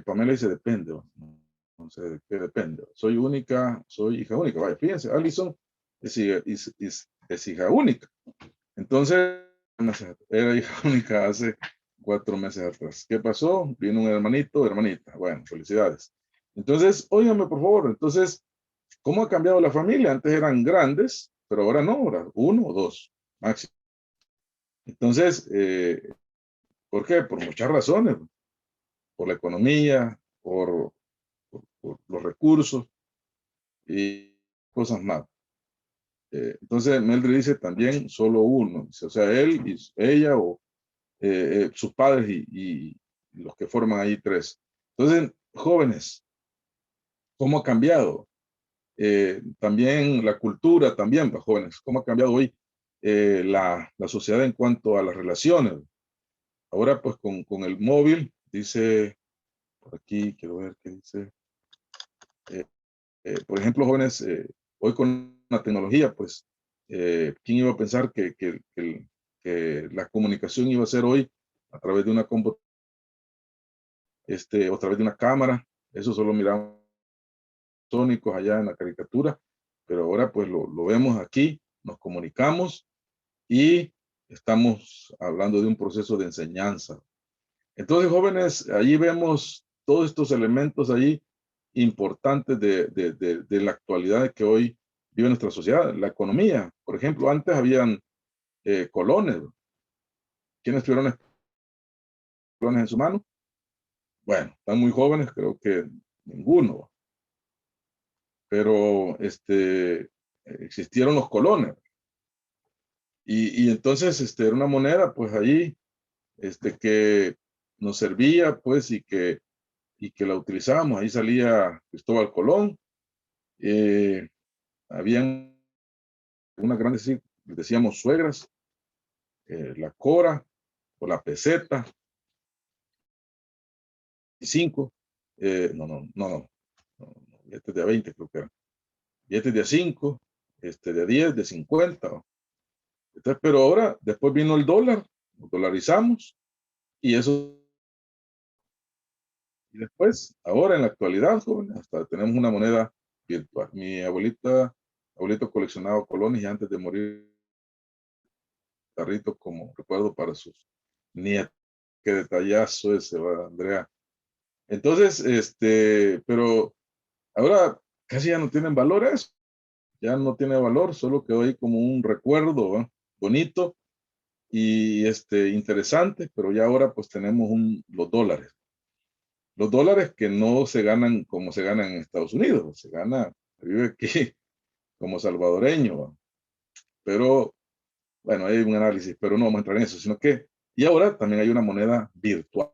Pamela dice, depende, no no sé de qué depende. Soy única, soy hija única. Vaya, fíjense, Alison es hija única. Entonces, era hija única hace 4 meses atrás. ¿Qué pasó? Vino un hermanito, hermanita. Bueno, felicidades. Entonces, óigame por favor, entonces, ¿cómo ha cambiado la familia? Antes eran grandes, pero ahora no, ahora 1 o 2 máximo. Entonces, ¿por qué? Por muchas razones. Por la economía, por los recursos y cosas más. Entonces, Meldred dice también solo uno. Dice, o sea, él y ella o sus padres y los que forman ahí 3. Entonces, jóvenes, ¿cómo ha cambiado? También la cultura, también, pues, jóvenes, ¿cómo ha cambiado hoy la sociedad en cuanto a las relaciones? Ahora, pues, con el móvil, dice, por aquí, quiero ver qué dice. Por ejemplo, jóvenes, hoy con la tecnología, pues, ¿quién iba a pensar que la comunicación iba a ser hoy a través de una computadora, o a través de una cámara? Eso solo miramos tónicos allá en la caricatura, pero ahora pues lo vemos aquí, nos comunicamos y estamos hablando de un proceso de enseñanza. Entonces, jóvenes, allí vemos todos estos elementos allí importantes de la actualidad que hoy vive nuestra sociedad. La economía, por ejemplo, antes habían colones. ¿Quiénes tuvieron colones en su mano? Bueno, están muy jóvenes, creo que ninguno. Pero existieron los colones. Y entonces era una moneda, pues allí, que nos servía, pues, y que la utilizábamos. Ahí salía Cristóbal Colón. Habían unas grandes, sí, decíamos suegras, la cora o la peseta, y 5, no, billetes de 20 creo que eran, billetes de 5, de 10, de 50. Entonces, pero ahora, después vino el dólar, lo dolarizamos, y eso, y después, ahora en la actualidad, jóvenes, hasta tenemos una moneda virtual. Mi abuelito coleccionaba colones y antes de morir, tarrito como recuerdo para sus nietos. Qué detallazo ese, ¿verdad, Andrea? Entonces, pero ahora casi ya no tienen valor eso, ya no tiene valor, solo quedó ahí como un recuerdo, ¿verdad? Bonito y interesante, pero ya ahora pues tenemos los dólares. Los dólares que no se ganan como se ganan en Estados Unidos, se vive aquí como salvadoreño, ¿verdad? Pero bueno, hay un análisis, pero no vamos a entrar en eso, sino que, y ahora también hay una moneda virtual.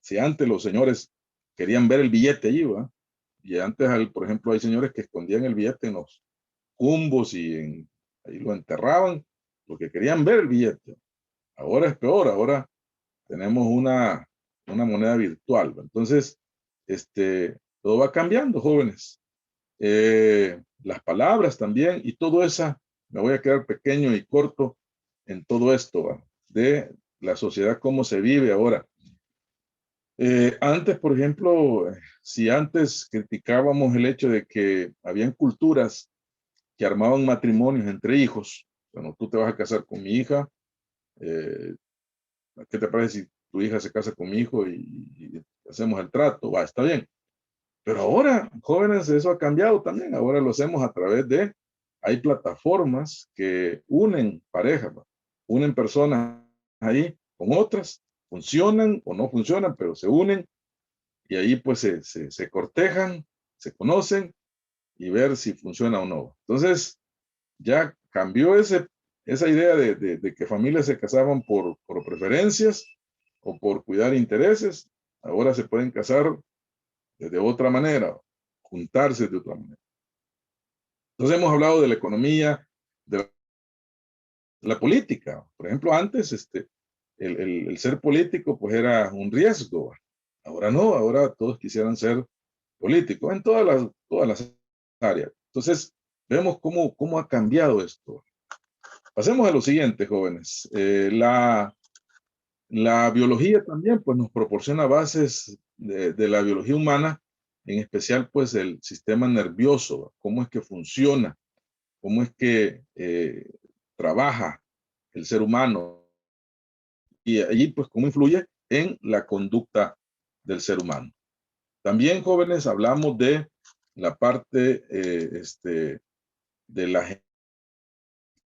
Si antes los señores querían ver el billete allí, ¿verdad? Y antes, por ejemplo, hay señores que escondían el billete en los cumbos y ahí lo enterraban, porque querían ver el billete. Ahora es peor, ahora tenemos una moneda virtual. Entonces, todo va cambiando, jóvenes. Las palabras también, y todo eso, me voy a quedar pequeño y corto en todo esto, ¿va? De la sociedad, cómo se vive ahora. Antes, por ejemplo, si antes criticábamos el hecho de que habían culturas que armaban matrimonios entre hijos, bueno, tú te vas a casar con mi hija, ¿qué te parece si tu hija se casa con mi hijo y hacemos el trato? Va, está bien. Pero ahora, jóvenes, eso ha cambiado también. Ahora lo hacemos a través hay plataformas que unen parejas, unen personas ahí con otras, funcionan o no funcionan, pero se unen y ahí pues se cortejan, se conocen y ver si funciona o no. Entonces, ya cambió esa idea de que familias se casaban por preferencias o por cuidar intereses. Ahora se pueden casar de otra manera, juntarse de otra manera. Entonces hemos hablado de la economía, de la política. Por ejemplo, antes el ser político pues era un riesgo. Ahora no, ahora todos quisieran ser políticos en todas las áreas. Entonces vemos cómo ha cambiado esto. Pasemos a lo siguiente, jóvenes. La biología también pues, nos proporciona bases de la biología humana en especial pues el sistema nervioso, cómo es que funciona, cómo es que trabaja el ser humano y allí pues cómo influye en la conducta del ser humano. También, jóvenes, hablamos de la parte de la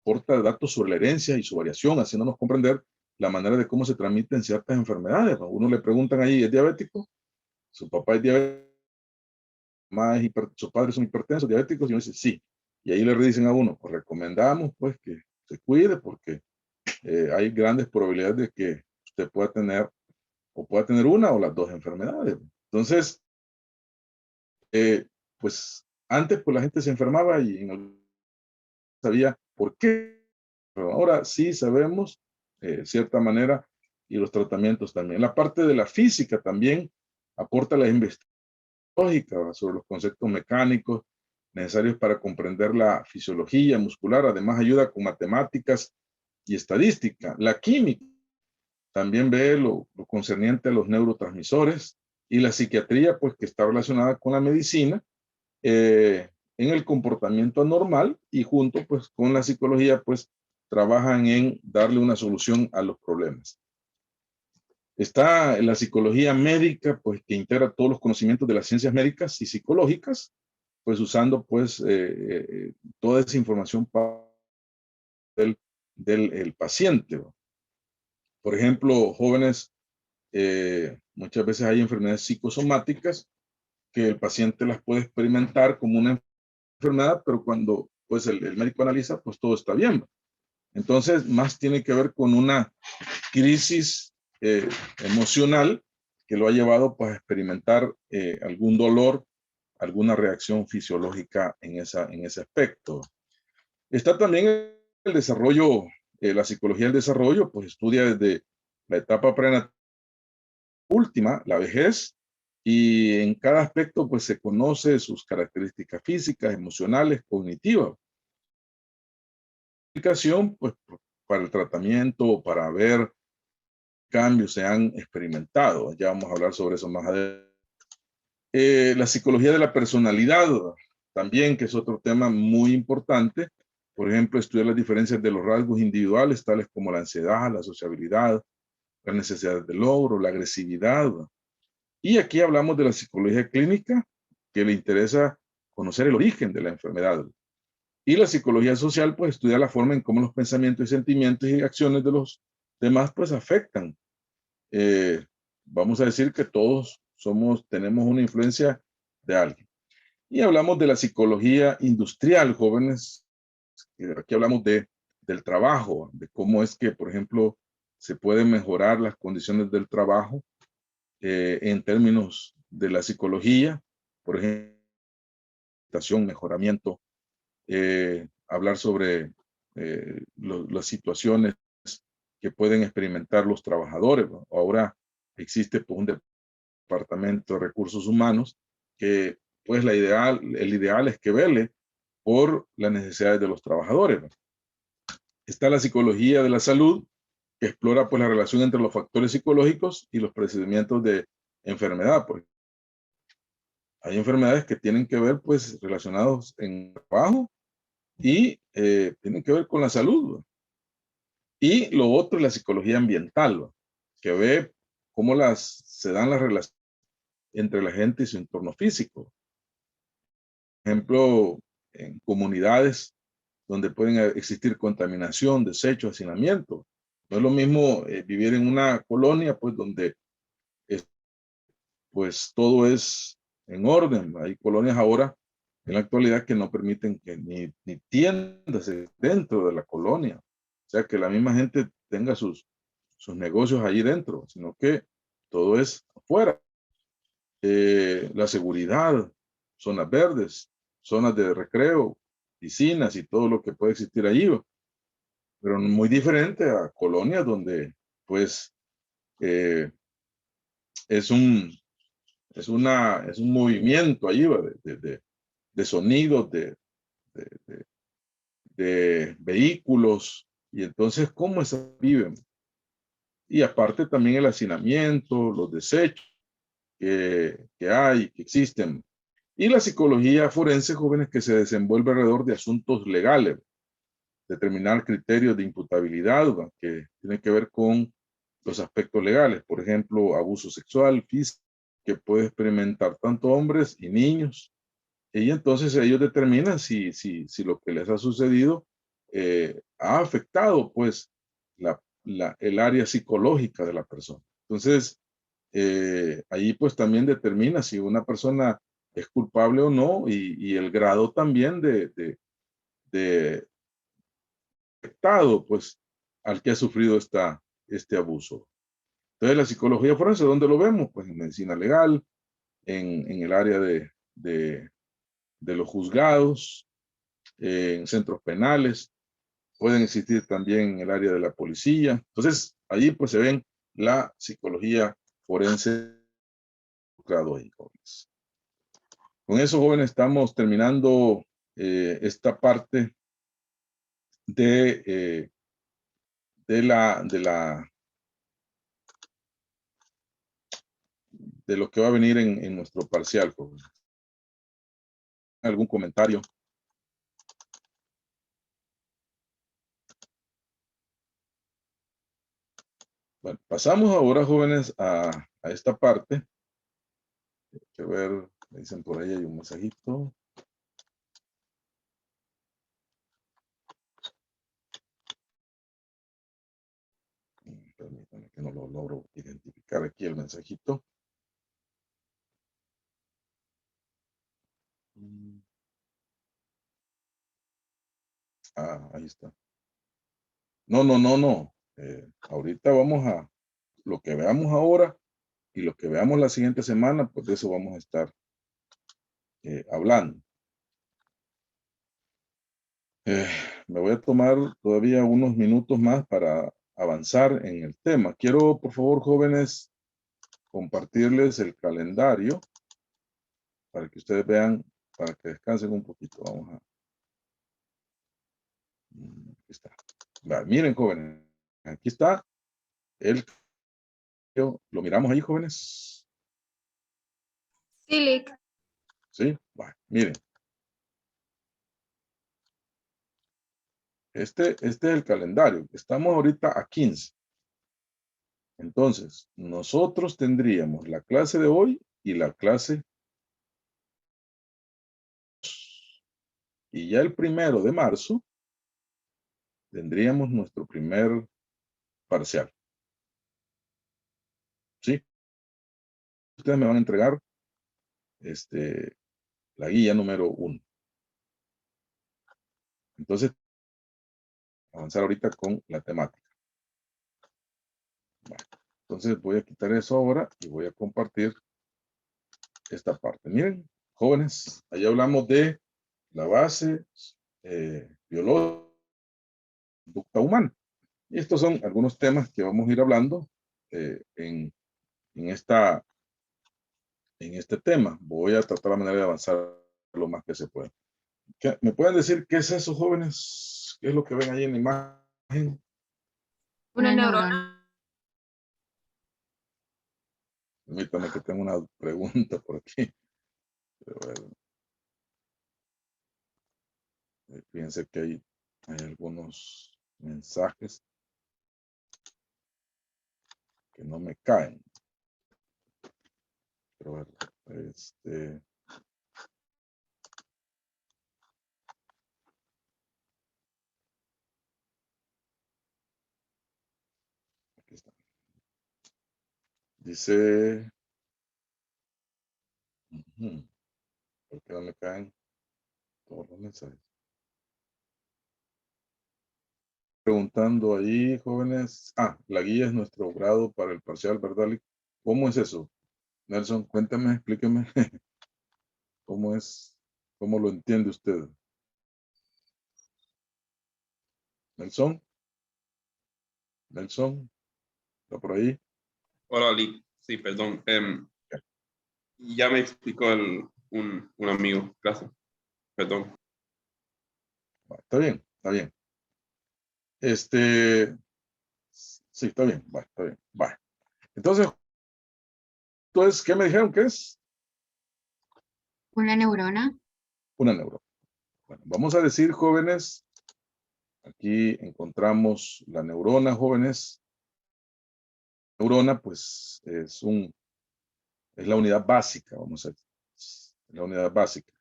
porta de datos sobre la herencia y su variación, haciéndonos comprender la manera de cómo se transmiten ciertas enfermedades. A uno le preguntan ahí, ¿es diabético? Su papá es diabético, sus padres son hipertensos, diabéticos, y uno dice, sí. Y ahí le dicen a uno, pues recomendamos pues que se cuide porque hay grandes probabilidades de que usted pueda tener una o las dos enfermedades. Entonces, pues antes pues la gente se enfermaba y no sabía por qué, pero ahora sí sabemos, cierta manera, y los tratamientos también. La parte de la física también aporta la investigación lógica sobre los conceptos mecánicos necesarios para comprender la fisiología muscular. Además, ayuda con matemáticas y estadística. La química también ve lo concerniente a los neurotransmisores y la psiquiatría, pues que está relacionada con la medicina en el comportamiento anormal y junto pues con la psicología pues trabajan en darle una solución a los problemas. Está la psicología médica, pues que integra todos los conocimientos de las ciencias médicas y psicológicas, pues usando pues toda esa información del paciente. Por ejemplo, jóvenes, muchas veces hay enfermedades psicosomáticas que el paciente las puede experimentar como una enfermedad, pero cuando pues el médico analiza, pues todo está bien. Entonces, más tiene que ver con una crisis emocional que lo ha llevado pues, a experimentar algún dolor, alguna reacción fisiológica en ese aspecto. Está también el desarrollo, la psicología del desarrollo, pues estudia desde la etapa prenatal última, la vejez, y en cada aspecto pues se conoce sus características físicas, emocionales, cognitivas. Aplicación pues para el tratamiento, para ver cambios se han experimentado. Ya vamos a hablar sobre eso más adelante. La psicología de la personalidad también, que es otro tema muy importante. Por ejemplo, estudiar las diferencias de los rasgos individuales, tales como la ansiedad, la sociabilidad, las necesidades de logro, la agresividad. Y aquí hablamos de la psicología clínica, que le interesa conocer el origen de la enfermedad. Y la psicología social, pues estudia la forma en cómo los pensamientos y sentimientos y acciones de los demás, pues afectan. Vamos a decir que todos tenemos una influencia de alguien. Y hablamos de la psicología industrial, jóvenes. Aquí hablamos del trabajo, de cómo es que, por ejemplo, se pueden mejorar las condiciones del trabajo en términos de la psicología, por ejemplo, mejoramiento, hablar sobre las situaciones que pueden experimentar los trabajadores. Ahora existe pues, un departamento de recursos humanos que pues el ideal es que vele por las necesidades de los trabajadores. Está la psicología de la salud, que explora pues la relación entre los factores psicológicos y los procedimientos de enfermedad. Porque hay enfermedades que tienen que ver pues relacionados en trabajo y tienen que ver con la salud. Y lo otro es la psicología ambiental, que ve cómo se dan las relaciones entre la gente y su entorno físico. Por ejemplo, en comunidades donde pueden existir contaminación, desecho, hacinamiento. No es lo mismo vivir en una colonia, pues, donde pues todo es en orden. Hay colonias ahora, en la actualidad, que no permiten que ni tiendas dentro de la colonia. O sea, que la misma gente tenga sus negocios ahí dentro, sino que todo es afuera. La seguridad, zonas verdes, zonas de recreo, piscinas y todo lo que puede existir allí, pero muy diferente a colonias donde pues es un movimiento allí de sonidos, de vehículos, y entonces cómo viven. Y aparte también el hacinamiento, los desechos, que hay, que existen. Y la psicología forense, jóvenes, que se desenvuelve alrededor de asuntos legales, determinar criterios de imputabilidad, que tienen que ver con los aspectos legales, por ejemplo, abuso sexual, físico, que puede experimentar tanto hombres y niños. Y entonces ellos determinan si lo que les ha sucedido ha afectado, pues, el área psicológica de la persona. Entonces, ahí pues también determina si una persona es culpable o no y el grado también de afectado pues al que ha sufrido este abuso. Entonces la psicología forense, ¿dónde lo vemos? Pues en medicina legal, en el área de los juzgados, en centros penales, pueden existir también en el área de la policía. Entonces, allí pues se ven la psicología forense. Ahí, jóvenes. Con eso, jóvenes, estamos terminando esta parte de lo que va a venir en nuestro parcial, jóvenes. ¿Algún comentario? Bueno, pasamos ahora, jóvenes, a esta parte. Hay que ver, me dicen por ahí hay un mensajito. Permítanme que no lo logro identificar aquí el mensajito. Ah, ahí está. No. Ahorita vamos a lo que veamos ahora y lo que veamos la siguiente semana, pues de eso vamos a estar hablando. Me voy a tomar todavía unos minutos más para avanzar en el tema. Quiero, por favor, jóvenes, compartirles el calendario para que ustedes vean, para que descansen un poquito. Vamos a... Aquí está. Vale, miren, jóvenes, aquí está el... ¿Lo miramos ahí, jóvenes? Sí, Lick. Sí, vale, miren. Este es el calendario. Estamos ahorita a 15. Entonces, nosotros tendríamos la clase de hoy y la clase. Y ya el 1 de marzo tendríamos nuestro primer parcial. ¿Sí? Ustedes me van a entregar la guía número 1. Entonces, avanzar ahorita con la temática. Bueno, entonces voy a quitar eso ahora y voy a compartir esta parte. Miren, jóvenes, ahí hablamos de la base biológica, conducta humana. Y estos son algunos temas que vamos a ir hablando en este tema. Voy a tratar la manera de avanzar lo más que se pueda. ¿Me pueden decir qué es eso, jóvenes? ¿Qué es lo que ven ahí en la imagen? Una neurona. Permítame que tengo una pregunta por aquí. Pero, fíjense que hay algunos mensajes que no me caen. Pero aquí está. Dice, ¿por qué no me caen todos los mensajes? Preguntando ahí, jóvenes. La guía es nuestro grado para el parcial, ¿verdad? ¿Cómo es eso? Nelson, cuéntame, explíqueme. ¿Cómo es? ¿Cómo lo entiende usted? Nelson. Nelson, ¿está por ahí? Hola, Lick. Sí, perdón. Ya me explicó un amigo. Gracias. Perdón. Está bien, está bien. Sí, está bien, está bien. Entonces, esto es, ¿qué me dijeron que es? Una neurona. Una neurona. Bueno, vamos a decir, jóvenes, aquí encontramos la neurona, jóvenes. Neurona, pues, es la unidad básica, vamos a decir. La unidad básica.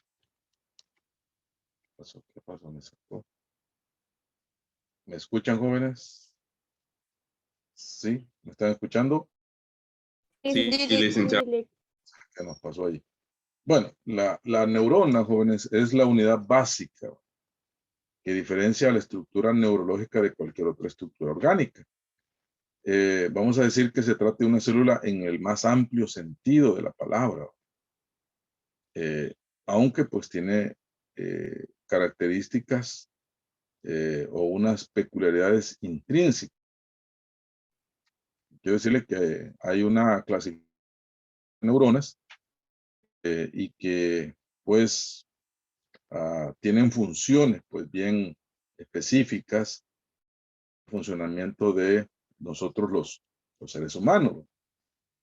¿Qué pasó? ¿Me sacó? ¿Me escuchan, jóvenes? ¿Sí? ¿Me están escuchando? Sí, licenciado. ¿Qué nos pasó ahí? Bueno, la neurona, jóvenes, es la unidad básica que diferencia la estructura neurológica de cualquier otra estructura orgánica. Vamos a decir que se trata de una célula en el más amplio sentido de la palabra, aunque pues tiene características o unas peculiaridades intrínsecas. Quiero decirle que hay una clasificación de neuronas y que pues tienen funciones pues bien específicas, funcionamiento de nosotros los seres humanos.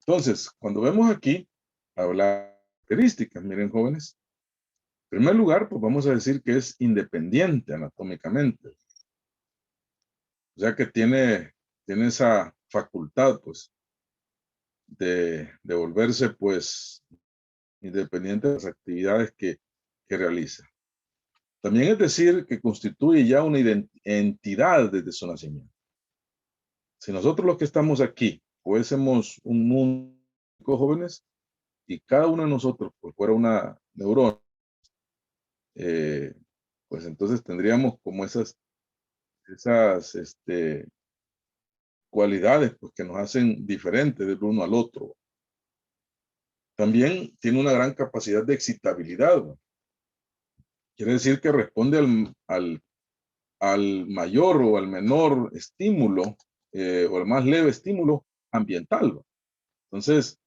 Entonces, cuando vemos aquí, hablar de características, miren jóvenes, en primer lugar, pues vamos a decir que es independiente anatómicamente. O sea que tiene esa facultad, pues, de volverse, pues, independiente de las actividades que realiza. También es decir que constituye ya una entidad desde su nacimiento. Si nosotros los que estamos aquí fuésemos un mundo de jóvenes y cada uno de nosotros pues, fuera una neurona, pues entonces tendríamos como esas cualidades pues, que nos hacen diferentes del uno al otro. También tiene una gran capacidad de excitabilidad, ¿no? Quiere decir que responde al mayor o al menor estímulo o al más leve estímulo ambiental, ¿no? Entonces,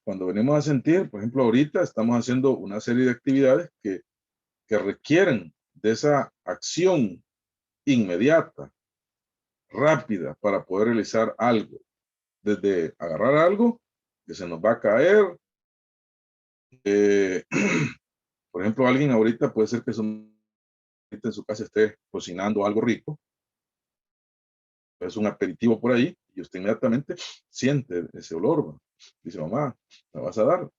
cuando venimos a sentir, por ejemplo, ahorita estamos haciendo una serie de actividades que requieren de esa acción inmediata, rápida, para poder realizar algo. Desde agarrar algo que se nos va a caer. Por ejemplo, alguien ahorita puede ser que en su casa esté cocinando algo rico. Es un aperitivo por ahí y usted inmediatamente siente ese olor, ¿no? Dice, mamá, ¿me vas a dar?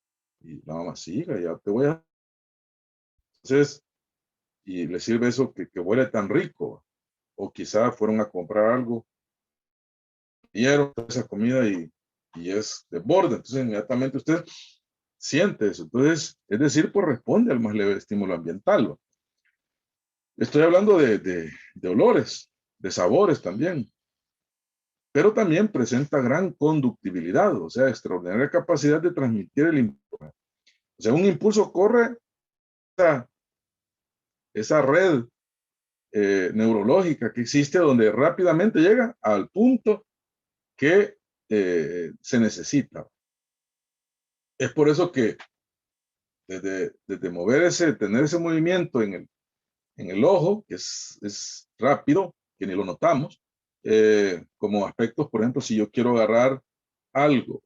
Y la mamá, sí, ya te voy a... Entonces, y le sirve eso que huele tan rico. O quizá fueron a comprar algo, dieron esa comida y es de borde. Entonces, inmediatamente usted siente eso. Entonces, es decir, pues responde al más leve estímulo ambiental, ¿no? Estoy hablando de olores, de sabores también. Pero también presenta gran conductibilidad, o sea, extraordinaria capacidad de transmitir el impulso. O sea, un impulso corre esa red neurológica que existe donde rápidamente llega al punto que se necesita. Es por eso que desde mover tener ese movimiento en el ojo, que es rápido, que ni lo notamos, como aspectos, por ejemplo, si yo quiero agarrar algo,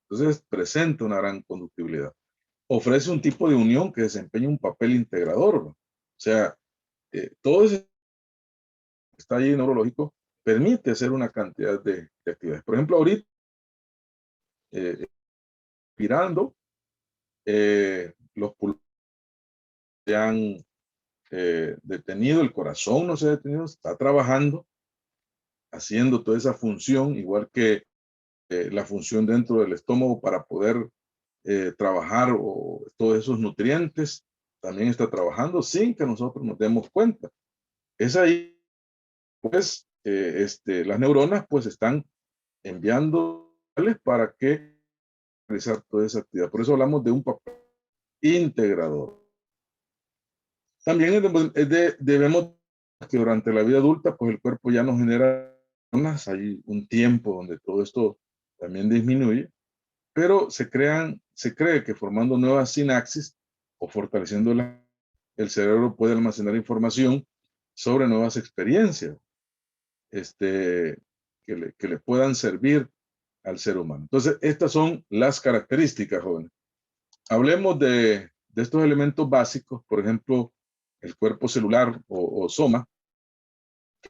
entonces presenta una gran conductibilidad. Ofrece un tipo de unión que desempeña un papel integrador, ¿no? O sea, todo eso que está ahí neurológico permite hacer una cantidad de actividades. Por ejemplo, ahorita, respirando, los pulmones se han detenido, el corazón no se ha detenido, está trabajando, haciendo toda esa función, igual que la función dentro del estómago para poder trabajar o todos esos nutrientes, también está trabajando sin que nosotros nos demos cuenta. Es ahí, pues, las neuronas pues están enviando para que realizar toda esa actividad. Por eso hablamos de un papel integrador. También debemos que durante la vida adulta, pues el cuerpo ya no genera neuronas, hay un tiempo donde todo esto también disminuye, pero se cree que formando nuevas sinapsis o fortaleciendo el cerebro puede almacenar información sobre nuevas experiencias que le puedan servir al ser humano. Entonces, estas son las características, jóvenes. Hablemos de estos elementos básicos, por ejemplo, el cuerpo celular o soma,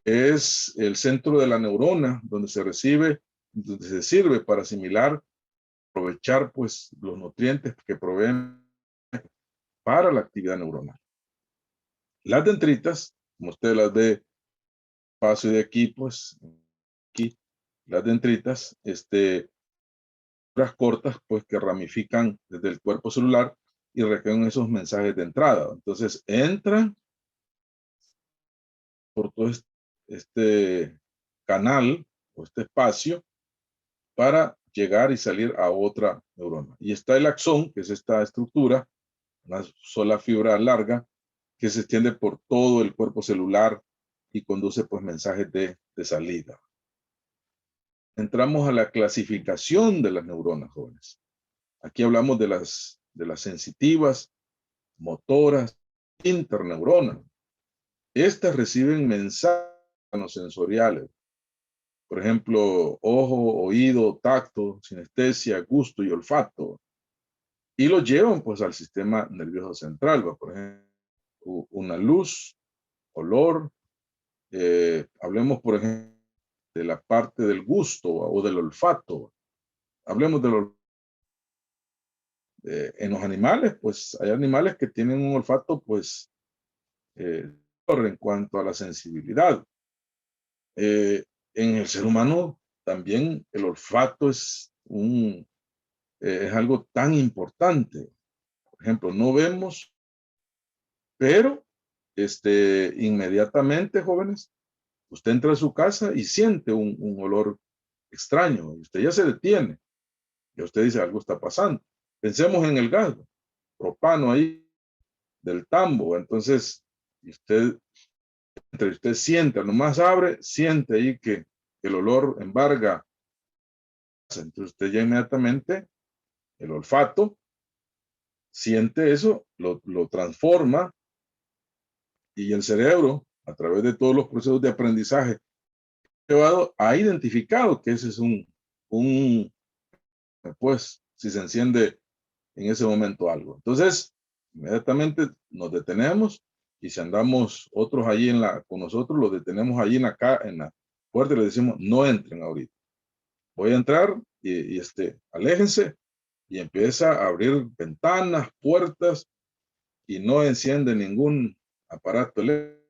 que es el centro de la neurona, donde se sirve para asimilar, aprovechar pues los nutrientes que proveen para la actividad neuronal. Las dendritas, como usted las ve, paso de aquí, pues, aquí, las dendritas, las cortas, pues, que ramifican desde el cuerpo celular y reciben esos mensajes de entrada. Entonces, entran por todo este canal o este espacio para llegar y salir a otra neurona. Y está el axón, que es esta estructura, una sola fibra larga, que se extiende por todo el cuerpo celular y conduce pues mensajes de salida. Entramos a la clasificación de las neuronas, jóvenes. Aquí hablamos de las sensitivas, motoras, interneuronas. Estas reciben mensajes sensoriales. Por ejemplo, ojo, oído, tacto, sinestesia, gusto y olfato. Y lo llevan pues al sistema nervioso central. Por ejemplo, una luz, olor. Hablemos, por ejemplo, de la parte del gusto o del olfato. Hablemos en los animales, pues hay animales que tienen un olfato, pues, en cuanto a la sensibilidad. En el ser humano también el olfato es algo tan importante. Por ejemplo, no vemos, pero inmediatamente, jóvenes, usted entra a su casa y siente un olor extraño y usted ya se detiene. Y usted dice, algo está pasando. Pensemos en el gas propano ahí del tambo. Entonces, usted siente, nomás abre, siente ahí que el olor embarga. Entonces usted ya inmediatamente, el olfato, siente eso, lo transforma y el cerebro, a través de todos los procesos de aprendizaje, ha identificado que ese es pues, si se enciende en ese momento algo. Entonces, inmediatamente nos detenemos y si andamos otros allí con nosotros, los detenemos allí en la puerta y les decimos, no entren ahorita. Voy a entrar y aléjense y empieza a abrir ventanas, puertas y no enciende ningún aparato eléctrico,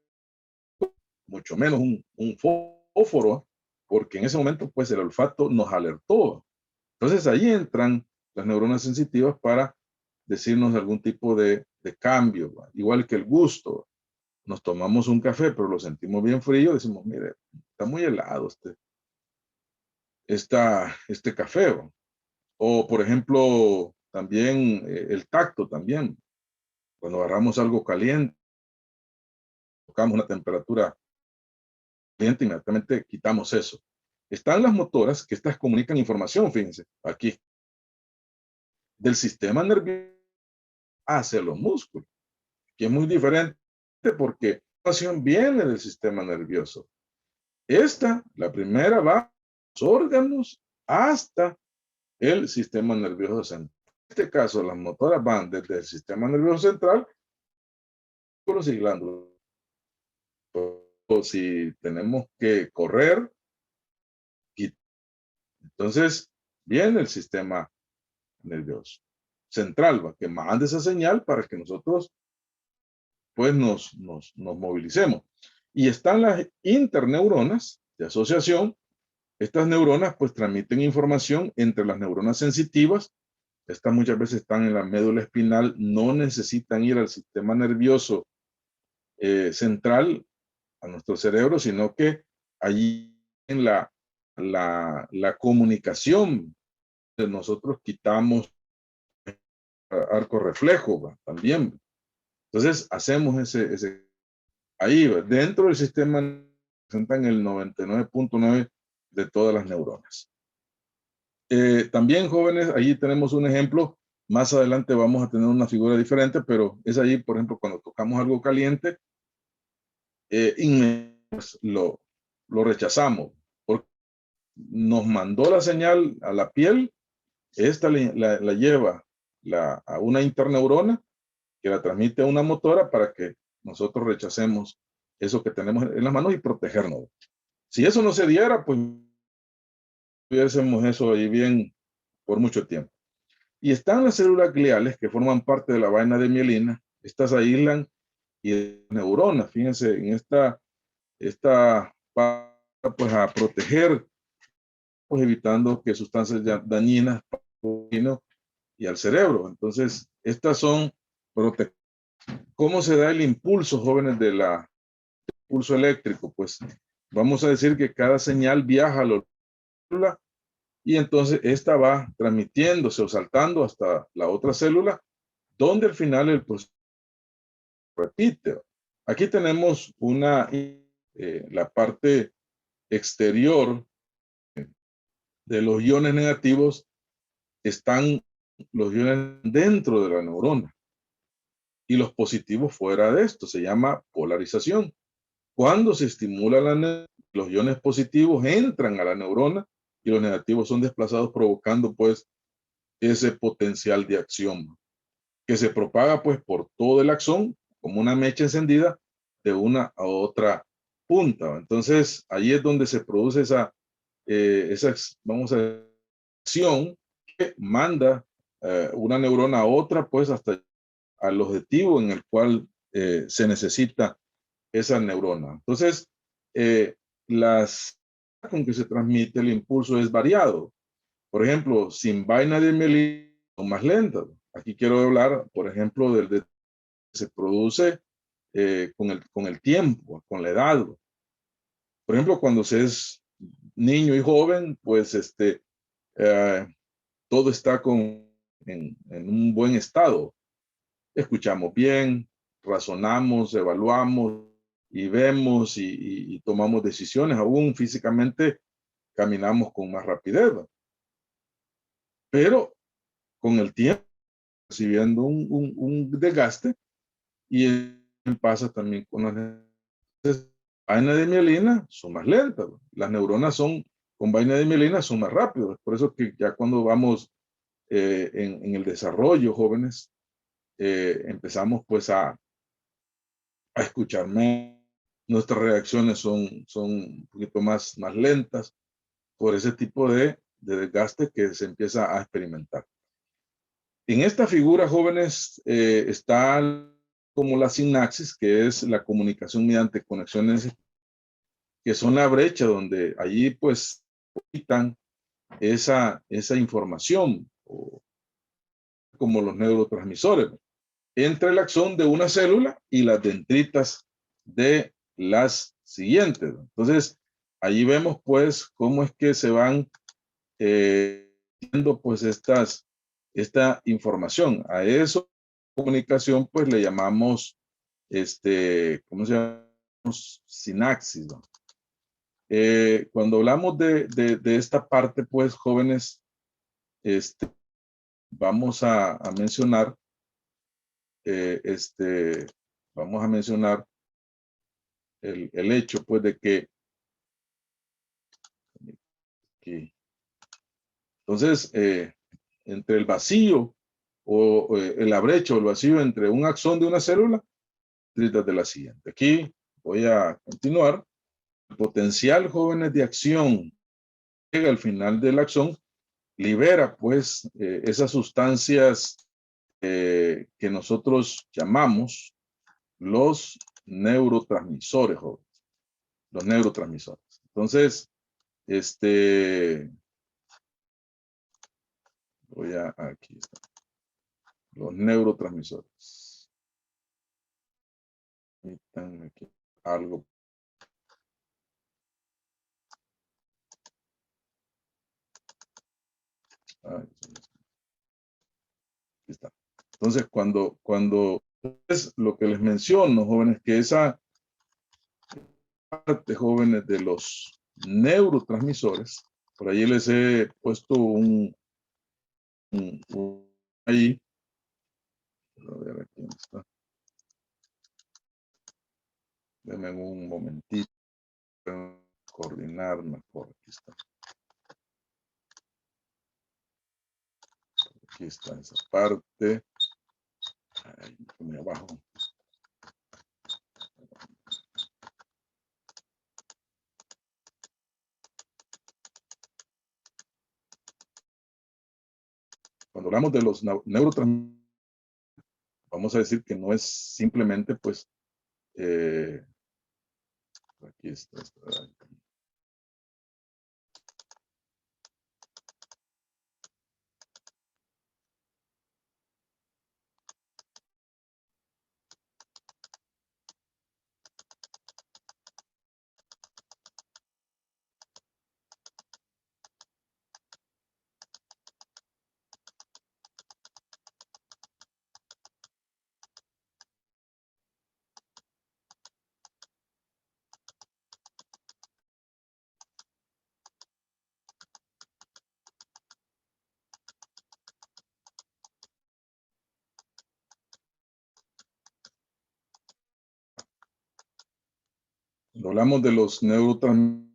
mucho menos un fósforo, porque en ese momento pues el olfato nos alertó. Entonces ahí entran las neuronas sensitivas para decirnos algún tipo de cambio, ¿va? Igual que el gusto. Nos tomamos un café, pero lo sentimos bien frío, decimos, mire, está muy helado este café, ¿va? O por ejemplo, también el tacto también. Cuando agarramos algo caliente, tocamos una temperatura caliente, inmediatamente quitamos eso. Están las motoras, que estas comunican información, fíjense, aquí, del sistema nervioso hacia los músculos, que es muy diferente porque la información viene del sistema nervioso. La primera va a los órganos hasta el sistema nervioso central. En este caso, las motoras van desde el sistema nervioso central con los glándulas. O si tenemos que correr, entonces viene el sistema nervioso central, que manda esa señal para que nosotros pues nos movilicemos. Y están las interneuronas de asociación. Estas neuronas pues transmiten información entre las neuronas sensitivas. Estas muchas veces están en la médula espinal, no necesitan ir al sistema nervioso central, a nuestro cerebro, sino que allí en la comunicación de nosotros quitamos arco reflejo, ¿va? También. Entonces hacemos ahí, ¿va? Dentro del sistema presentan el 99.9 de todas las neuronas. También, jóvenes, allí tenemos un ejemplo. Más adelante vamos a tener una figura diferente, pero es allí, por ejemplo, cuando tocamos algo caliente, lo rechazamos. Porque nos mandó la señal a la piel, esta la lleva a una interneurona que la transmite a una motora para que nosotros rechacemos eso que tenemos en las manos y protegernos. Si eso no se diera, pues tuviésemos eso ahí bien por mucho tiempo. Y están las células gliales que forman parte de la vaina de mielina. Estas aíslan y neuronas. Fíjense en esta pues a proteger, pues evitando que sustancias dañinas y al cerebro. Entonces, estas son protecciones. ¿Cómo se da el impulso, jóvenes, impulso eléctrico? Pues vamos a decir que cada señal viaja a la célula y entonces esta va transmitiéndose o saltando hasta la otra célula, donde al final el proceso repite. Aquí tenemos la parte exterior de los iones negativos, están los iones dentro de la neurona y los positivos fuera de esto. Se llama polarización. Cuando se estimula los iones positivos entran a la neurona y los negativos son desplazados, provocando pues ese potencial de acción que se propaga pues por todo el axón como una mecha encendida de una a otra punta. Entonces ahí es donde se produce esa vamos a decir, acción que manda una neurona a otra pues hasta al objetivo en el cual se necesita esa neurona. Entonces, las con que se transmite el impulso es variado. Por ejemplo, sin vaina de mielina son más lentas. Aquí quiero hablar, por ejemplo, del que se produce con el tiempo, con la edad. Por ejemplo, cuando se es niño y joven, pues todo está en un buen estado. Escuchamos bien, razonamos, evaluamos y vemos y tomamos decisiones. Aún físicamente caminamos con más rapidez. Pero con el tiempo, recibiendo un desgaste y pasa también con las vainas de mielina, son más lentas. Las neuronas con vaina de mielina son más rápidas. Por eso que ya cuando vamos en el desarrollo, jóvenes, empezamos pues a escuchar más. Nuestras reacciones son un poquito más lentas por ese tipo de desgaste que se empieza a experimentar. En esta figura, jóvenes, está como la sinapsis, que es la comunicación mediante conexiones, que son la brecha donde allí pues quitan esa información, como los neurotransmisores, entre el axón de una célula y las dendritas de las siguientes. Entonces, allí vemos pues cómo es que se van viendo pues esta información. A eso comunicación pues le llamamos ¿cómo se llama? Sinapsis, ¿no? Cuando hablamos de esta parte pues, jóvenes, vamos a mencionar vamos a mencionar el hecho pues de que aquí, entonces entre el vacío o la brecha o el vacío entre un axón de una célula de la siguiente. Aquí voy a continuar. El potencial, jóvenes, de acción llega al final del axón, libera pues esas sustancias que nosotros llamamos los neurotransmisores, jóvenes. Los neurotransmisores. Entonces, aquí está. Los neurotransmisores. Están aquí algo. Aquí está. Entonces, cuando es lo que les menciono, jóvenes, que esa parte, jóvenes, de los neurotransmisores, por ahí les he puesto ahí. A ver, aquí está. Denme un momentito. Coordinar mejor. Aquí está. Aquí está esa parte. Ahí, pone abajo. Cuando hablamos de los neurotransmisores, vamos a decir que no es simplemente, pues, aquí está. Cuando hablamos de los neurotransmisores,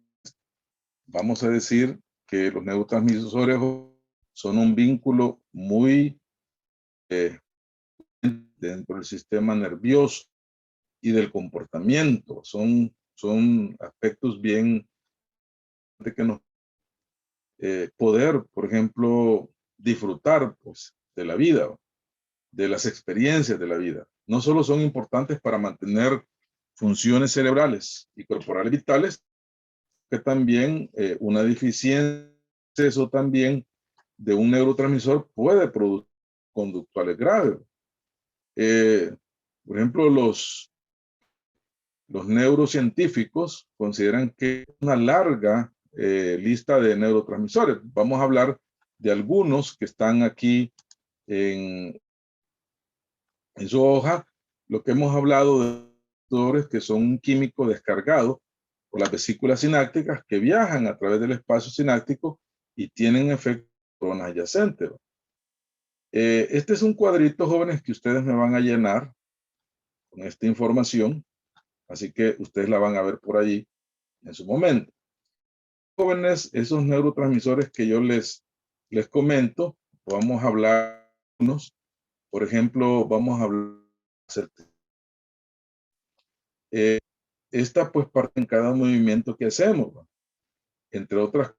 vamos a decir que los neurotransmisores son un vínculo muy dentro del sistema nervioso y del comportamiento. Son aspectos bien de que nos poder, por ejemplo, disfrutar, pues, de la vida, de las experiencias de la vida. No solo son importantes para mantener funciones cerebrales y corporales vitales, que también una deficiencia eso también de un neurotransmisor puede producir conductuales graves. Por ejemplo, los neurocientíficos consideran que una larga lista de neurotransmisores. Vamos a hablar de algunos que están aquí en su hoja. Lo que hemos hablado de neurotransmisores que son un químico descargado por las vesículas sinápticas que viajan a través del espacio sináptico y tienen efectos en zonas adyacentes. Este es un cuadrito, jóvenes, que ustedes me van a llenar con esta información, así que ustedes la van a ver por allí en su momento. Jóvenes, esos neurotransmisores que yo les comento, vamos a hablar de unos. Por ejemplo, vamos a hablar esta pues parte en cada movimiento que hacemos, ¿no? Entre otras,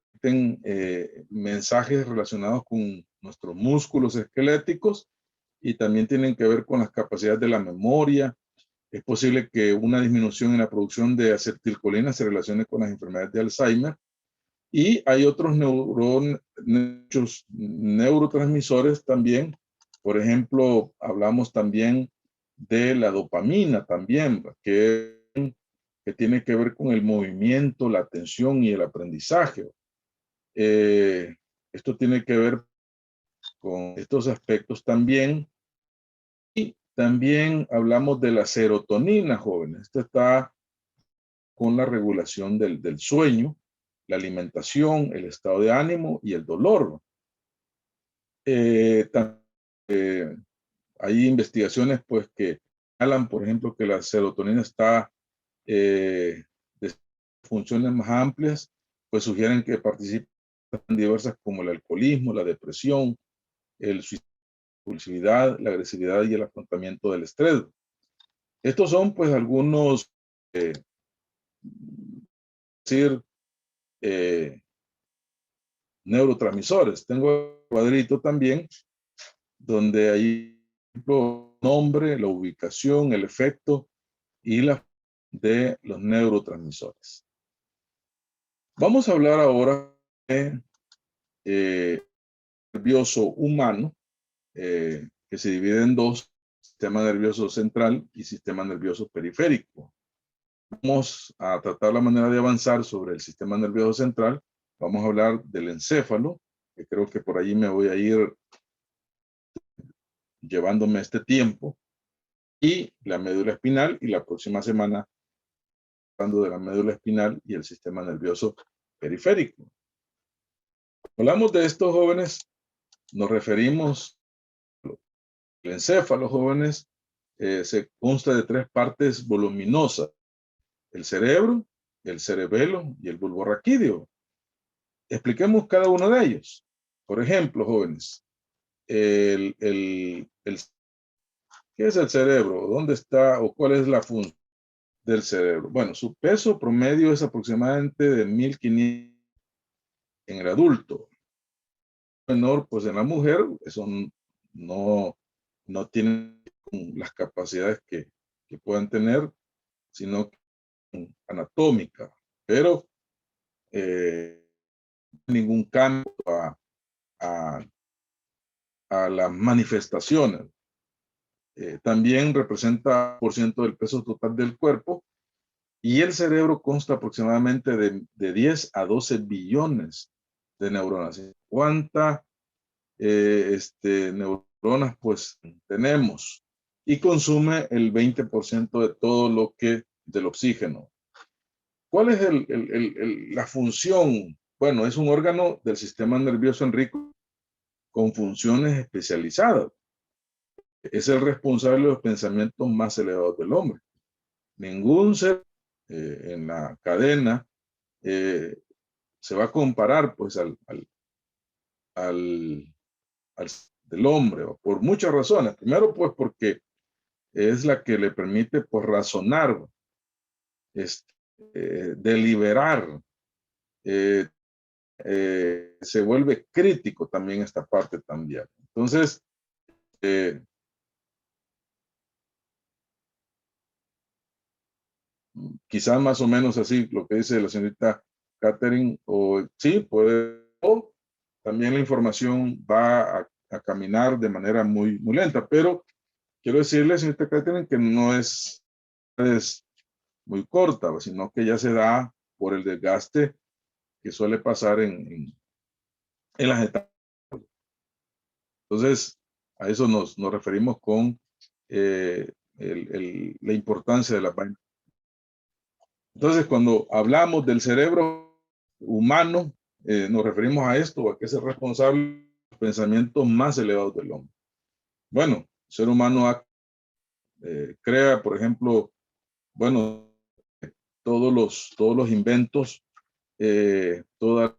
mensajes relacionados con nuestros músculos esqueléticos y también tienen que ver con las capacidades de la memoria. Es posible que una disminución en la producción de acetilcolina se relacione con las enfermedades de Alzheimer. Y hay otros neurotransmisores también. Por ejemplo, hablamos también de la dopamina también, que tiene que ver con el movimiento, la atención y el aprendizaje. Esto tiene que ver con estos aspectos también. Y también hablamos de la serotonina, jóvenes. Esto está con la regulación del sueño, la alimentación, el estado de ánimo y el dolor. Hay investigaciones pues que hablan, por ejemplo, que la serotonina está de funciones más amplias, pues sugieren que participan diversas como el alcoholismo, la depresión, el suicidio, la impulsividad, la agresividad y el afrontamiento del estrés. Estos son pues algunos neurotransmisores. Tengo el cuadrito también donde hay el nombre, la ubicación, el efecto y la de los neurotransmisores. Vamos a hablar ahora de nervioso humano, que se divide en dos: sistema nervioso central y sistema nervioso periférico. Vamos a tratar la manera de avanzar sobre el sistema nervioso central. Vamos a hablar del encéfalo, que creo que por allí me voy a ir llevándome este tiempo, y la médula espinal, y la próxima semana hablando de la médula espinal y el sistema nervioso periférico. Cuando hablamos de estos, jóvenes, nos referimos al encéfalo, jóvenes. Se consta de tres partes voluminosas: el cerebro, el cerebelo y el bulbo raquídeo. Expliquemos cada uno de ellos. Por ejemplo, jóvenes, ¿qué es el cerebro? ¿Dónde está o cuál es la función del cerebro? Bueno, su peso promedio es aproximadamente de 1500 en el adulto. Menor, pues en la mujer, eso no tiene las capacidades que puedan tener, sino anatómica, pero ningún cambio a las manifestaciones. También representa por ciento del peso total del cuerpo y el cerebro consta aproximadamente de 10 a 12 billones de neuronas. ¿Cuántas neuronas pues tenemos? Y consume el 20% de todo lo que del oxígeno. ¿Cuál es la función? Bueno, es un órgano del sistema nervioso enrico con funciones especializadas. Es el responsable de los pensamientos más elevados del hombre. Ningún ser en la cadena se va a comparar pues al del hombre, por muchas razones. Primero, pues porque es la que le permite pues razonar, deliberar, se vuelve crítico también esta parte también. Entonces, quizás más o menos así lo que dice la señorita Catherine, o sí, puede, o también la información va a caminar de manera muy lenta, pero quiero decirle, señorita Catherine, que no es muy corta, sino que ya se da por el desgaste que suele pasar en las etapas. Entonces, a eso nos referimos con la importancia de la vaina. Entonces, cuando hablamos del cerebro humano, nos referimos a esto, a que es el responsable de los pensamientos más elevados del hombre. Bueno, el ser humano crea, por ejemplo, bueno, todos los inventos, toda la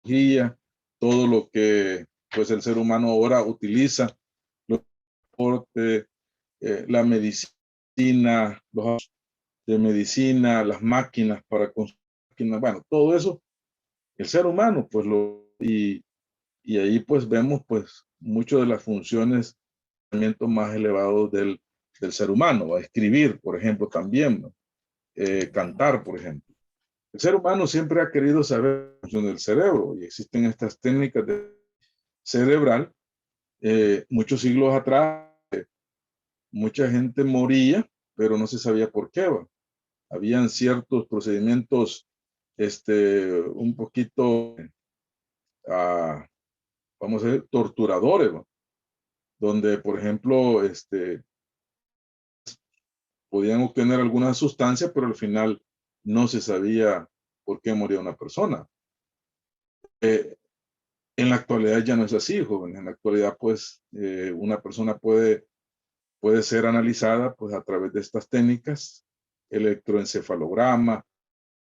tecnología, todo lo que pues el ser humano ahora utiliza, la medicina, los de medicina, las máquinas para construir, bueno, todo eso, el ser humano, pues y ahí pues vemos pues muchas de las funciones más elevados del ser humano, a escribir, por ejemplo, también, ¿no? Cantar, por ejemplo. El ser humano siempre ha querido saber la función del cerebro y existen estas técnicas de cerebral. Muchos siglos atrás, mucha gente moría, pero no se sabía por qué. Habían ciertos procedimientos un poquito, vamos a decir, torturadores, ¿no? Donde, por ejemplo, podían obtener alguna sustancia, pero al final no se sabía por qué moría una persona. En la actualidad ya no es así, jóvenes. En la actualidad, pues, una persona puede ser analizada pues, a través de estas técnicas: electroencefalograma,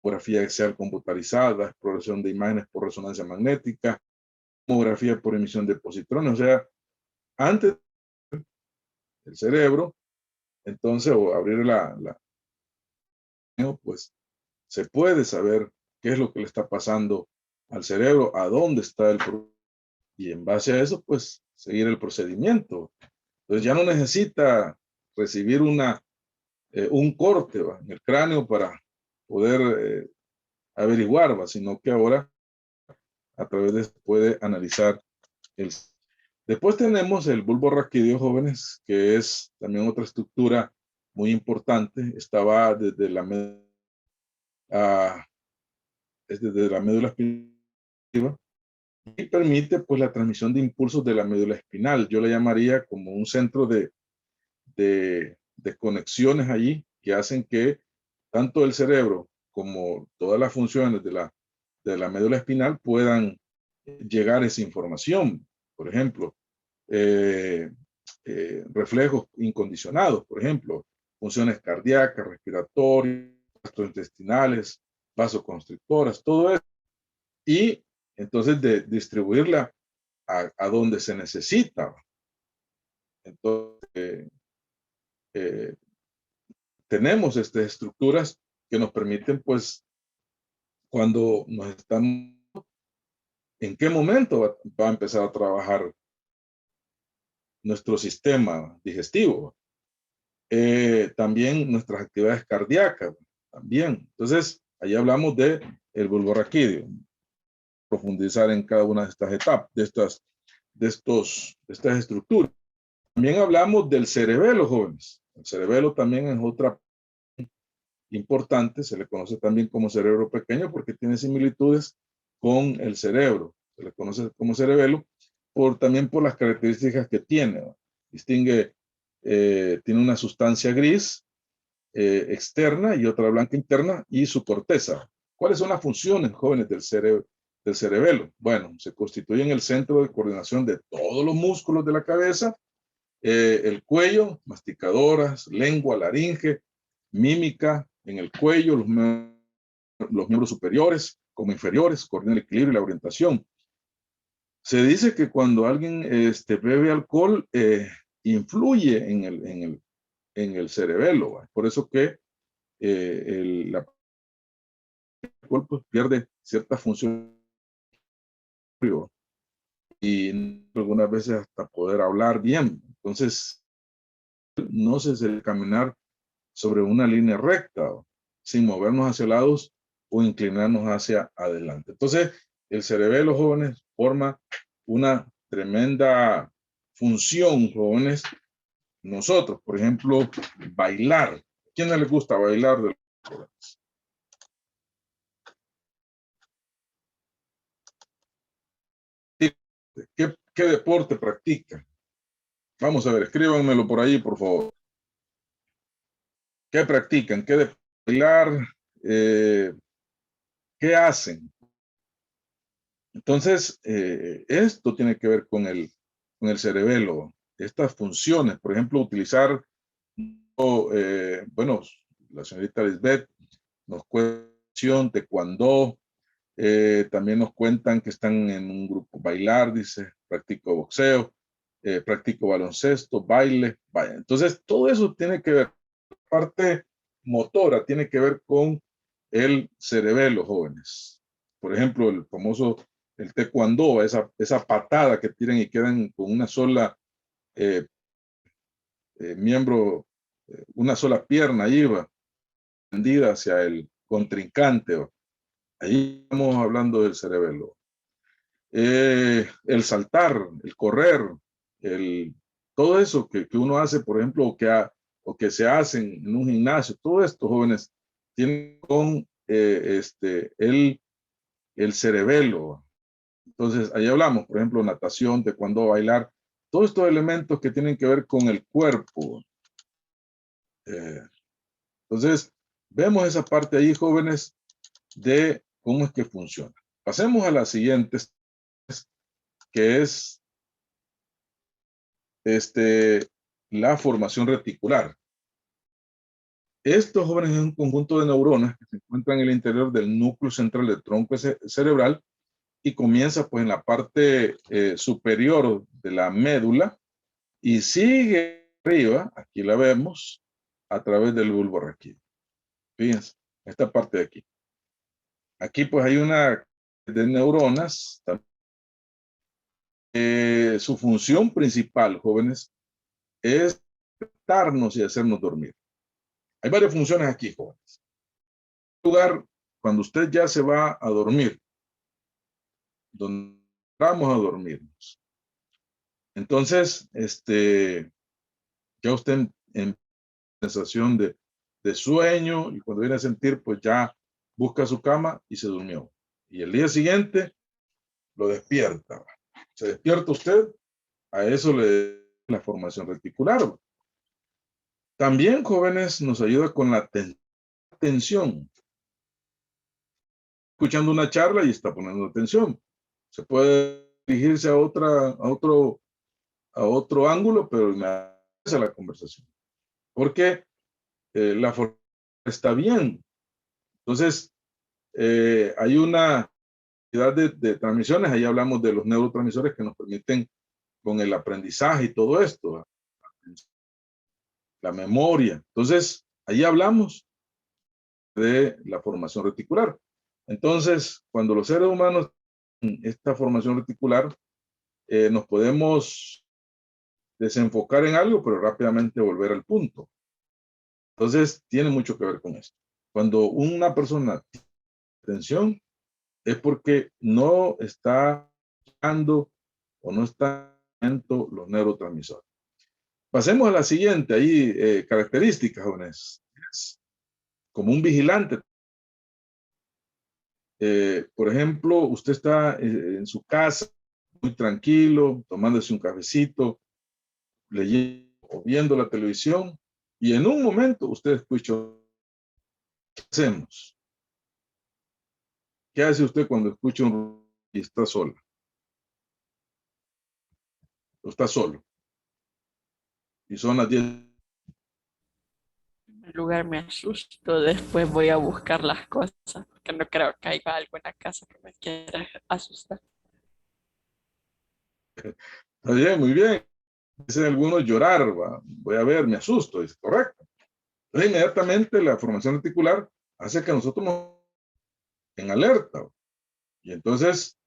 tomografía axial computarizada, exploración de imágenes por resonancia magnética, tomografía por emisión de positrones. O sea, antes del cerebro, entonces, o abrir pues se puede saber qué es lo que le está pasando al cerebro, a dónde está el problema, y en base a eso, pues, seguir el procedimiento. Entonces ya no necesita recibir un corte en el cráneo para poder averiguar, sino que ahora a través de esto puede analizar Después tenemos el bulbo raquídeo, jóvenes, que es también otra estructura muy importante. Estaba desde la médula espinal y permite pues la transmisión de impulsos de la médula espinal. Yo le llamaría como un centro de conexiones allí que hacen que tanto el cerebro como todas las funciones de la médula espinal puedan llegar a esa información. Por ejemplo, reflejos incondicionados, por ejemplo, funciones cardíacas, respiratorias, gastrointestinales, vasoconstrictoras, todo eso. Y entonces de distribuirla a donde se necesita. Entonces, tenemos estas estructuras que nos permiten, pues, cuando nos estamos, en qué momento va a empezar a trabajar nuestro sistema digestivo. También nuestras actividades cardíacas, también. Entonces, ahí hablamos de el bulbo raquídeo. Profundizar en cada una de estas etapas, de estas estructuras. También hablamos del cerebelo, jóvenes. El cerebelo también es otra importante, se le conoce también como cerebro pequeño porque tiene similitudes con el cerebro. Se le conoce como cerebelo también por las características que tiene, ¿no? Distingue, tiene una sustancia gris externa y otra blanca interna y su corteza. ¿Cuáles son las funciones, jóvenes, del cerebelo? Bueno, se constituye en el centro de coordinación de todos los músculos de la cabeza, el cuello, masticadoras, lengua, laringe, mímica en el cuello, los miembros superiores como inferiores, coordinan el equilibrio y la orientación. Se dice que cuando alguien bebe alcohol, influye en el cerebelo, ¿va? Por eso que el alcohol pues, pierde cierta función y algunas veces hasta poder hablar bien. Entonces, no se debe caminar sobre una línea recta, sin movernos hacia lados o inclinarnos hacia adelante. Entonces, el cerebelo, jóvenes, forma una tremenda función, jóvenes. Nosotros, por ejemplo, bailar. ¿A quién no le gusta bailar? ¿Qué deporte practican? Vamos a ver, escríbanmelo por ahí, por favor. ¿Qué practican? ¿Qué deporte? Bailar? ¿Qué hacen? Entonces, esto tiene que ver con el cerebelo. Estas funciones, por ejemplo, utilizar, bueno, la señorita Lisbeth nos cuenta taekwondo, también nos cuentan que están en un grupo bailar, dice, practico boxeo, practico baloncesto, baile, vaya. Entonces, todo eso tiene que ver, parte motora, tiene que ver con el cerebelo, jóvenes. Por ejemplo, el famoso, el taekwondo, esa patada que tiran y quedan con una sola miembro, una sola pierna ahí va, tendida hacia el contrincante. ¿Va? Ahí estamos hablando del cerebelo. El saltar, el correr, todo eso que uno hace, por ejemplo, o que se hace en un gimnasio, todo esto, jóvenes, tienen con el cerebelo. Entonces, ahí hablamos, por ejemplo, natación, taekwondo, bailar, todos estos elementos que tienen que ver con el cuerpo. Entonces, vemos esa parte ahí, jóvenes, de cómo es que funciona. Pasemos a la siguiente, que es la formación reticular. Estos jóvenes es un conjunto de neuronas que se encuentran en el interior del núcleo central del tronco cerebral y comienza pues en la parte superior de la médula y sigue arriba, aquí la vemos, a través del bulbo raquídeo. Fíjense, esta parte de aquí. Aquí pues hay una de neuronas. Su función principal, jóvenes, es despertarnos y hacernos dormir. Hay varias funciones aquí, jóvenes. En primer lugar, cuando usted ya se va a dormir, donde vamos a dormirnos. Entonces, ya usted en sensación de sueño y cuando viene a sentir, pues ya busca su cama y se durmió. Y el día siguiente lo despierta. Se despierta usted, a eso le da la formación reticular. También, jóvenes, nos ayuda con la atención. Escuchando una charla y está poniendo atención. Se puede dirigirse a otro ángulo, pero me hace la conversación. Porque la formación está bien. Entonces, hay una de transmisiones, ahí hablamos de los neurotransmisores que nos permiten con el aprendizaje y todo esto, la memoria. Entonces, ahí hablamos de la formación reticular. Entonces, cuando los seres humanos tienen esta formación reticular, nos podemos desenfocar en algo, pero rápidamente volver al punto. Entonces, tiene mucho que ver con esto. Cuando una persona tiene atención, es porque no está dando o no está dando los neurotransmisores. Pasemos a la siguiente, ahí, características, jóvenes. Como un vigilante. Por ejemplo, usted está en su casa, muy tranquilo, tomándose un cafecito, leyendo o viendo la televisión, y en un momento usted escucha, ¿qué hacemos? ¿Qué hace usted cuando escucha un ruido y está sola? O está solo. Y son las 10. En primer lugar me asusto, después voy a buscar las cosas, porque no creo que haya algo en la casa que me quiera asustar. Está bien, muy bien. Dicen algunos llorar, va. Voy a ver, me asusto, es correcto. Entonces, inmediatamente la formación reticular hace que nosotros nos en alerta. Y entonces,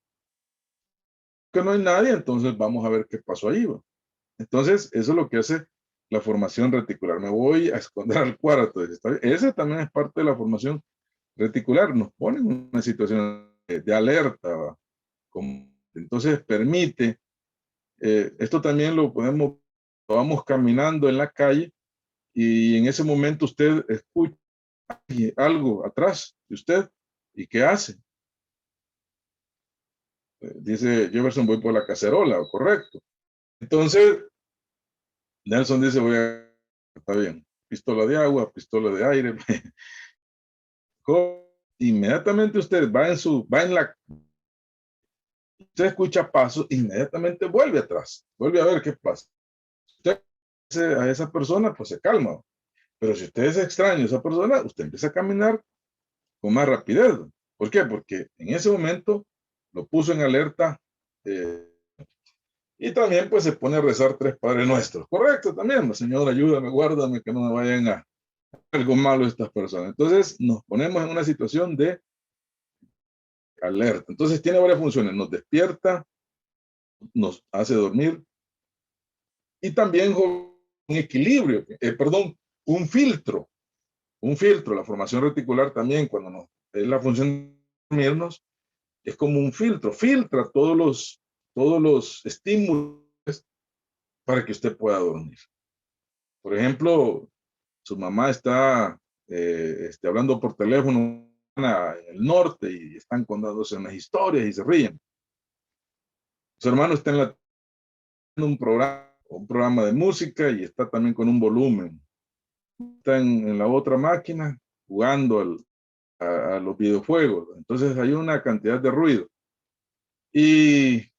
que no hay nadie, entonces vamos a ver qué pasó ahí. ¿Va? Entonces, eso es lo que hace la formación reticular. Me voy a esconder al cuarto. Ese también es parte de la formación reticular. Nos pone en una situación de alerta. ¿Va? Entonces, permite, esto también lo vamos caminando en la calle y en ese momento usted escucha algo atrás de usted. ¿Y qué hace? Dice Jefferson, voy por la cacerola, correcto. Entonces, Nelson dice, está bien, pistola de agua, pistola de aire. Inmediatamente usted usted escucha pasos, inmediatamente vuelve atrás, vuelve a ver qué pasa. Usted a esa persona, pues se calma. Pero si usted es extraño a esa persona, usted empieza a caminar con más rapidez. ¿Por qué? Porque en ese momento lo puso en alerta y también pues se pone a rezar 3 Padres Nuestros. Correcto también, Señor, ayúdame, guárdame, que no me vayan a algo malo estas personas. Entonces nos ponemos en una situación de alerta. Entonces tiene varias funciones, nos despierta, nos hace dormir y también un equilibrio, un filtro, la formación reticular también cuando es la función de dormirnos, es como un filtro, filtra todos los estímulos para que usted pueda dormir. Por ejemplo, su mamá está hablando por teléfono en el norte y están contándose unas historias y se ríen. Su hermano está en un programa de música y está también con un volumen. Está en la otra máquina jugando a los videojuegos. Entonces hay una cantidad de ruido. Y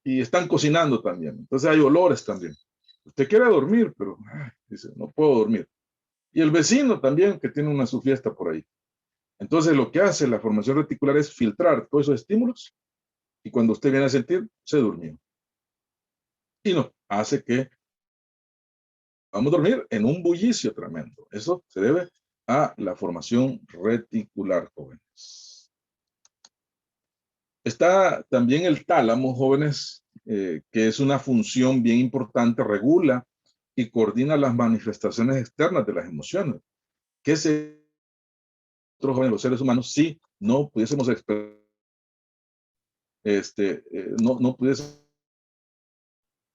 están cocinando también. Entonces hay olores también. Usted quiere dormir, pero dice, no puedo dormir. Y el vecino también que tiene su fiesta por ahí. Entonces lo que hace la formación reticular es filtrar todos esos estímulos y cuando usted viene a sentir, se durmió. Y no, hace que vamos a dormir en un bullicio tremendo. Eso se debe a la formación reticular, jóvenes. Está también el tálamo, jóvenes, que es una función bien importante, regula y coordina las manifestaciones externas de las emociones. Que nosotros, jóvenes, los seres humanos, si no pudiésemos no pudiésemos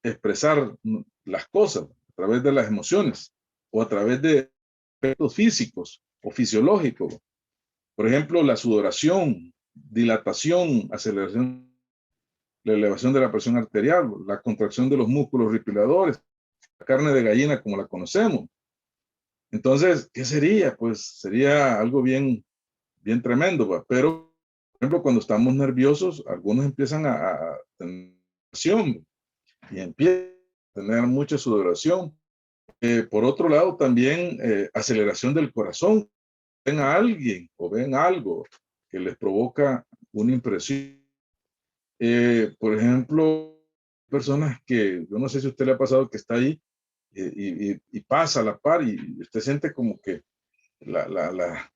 expresar las cosas a través de las emociones o a través de aspectos físicos o fisiológicos. Por ejemplo, la sudoración, dilatación, aceleración, la elevación de la presión arterial, la contracción de los músculos reticuladores, la carne de gallina como la conocemos. Entonces, ¿qué sería? Pues sería algo bien tremendo, ¿va? Pero, por ejemplo, cuando estamos nerviosos, algunos empiezan a tener presión y empiezan a tener mucha sudoración. Por otro lado, también aceleración del corazón. Ven a alguien o ven algo que les provoca una impresión. Por ejemplo, personas que, yo no sé si a usted le ha pasado que está ahí y pasa a la par y usted siente como que la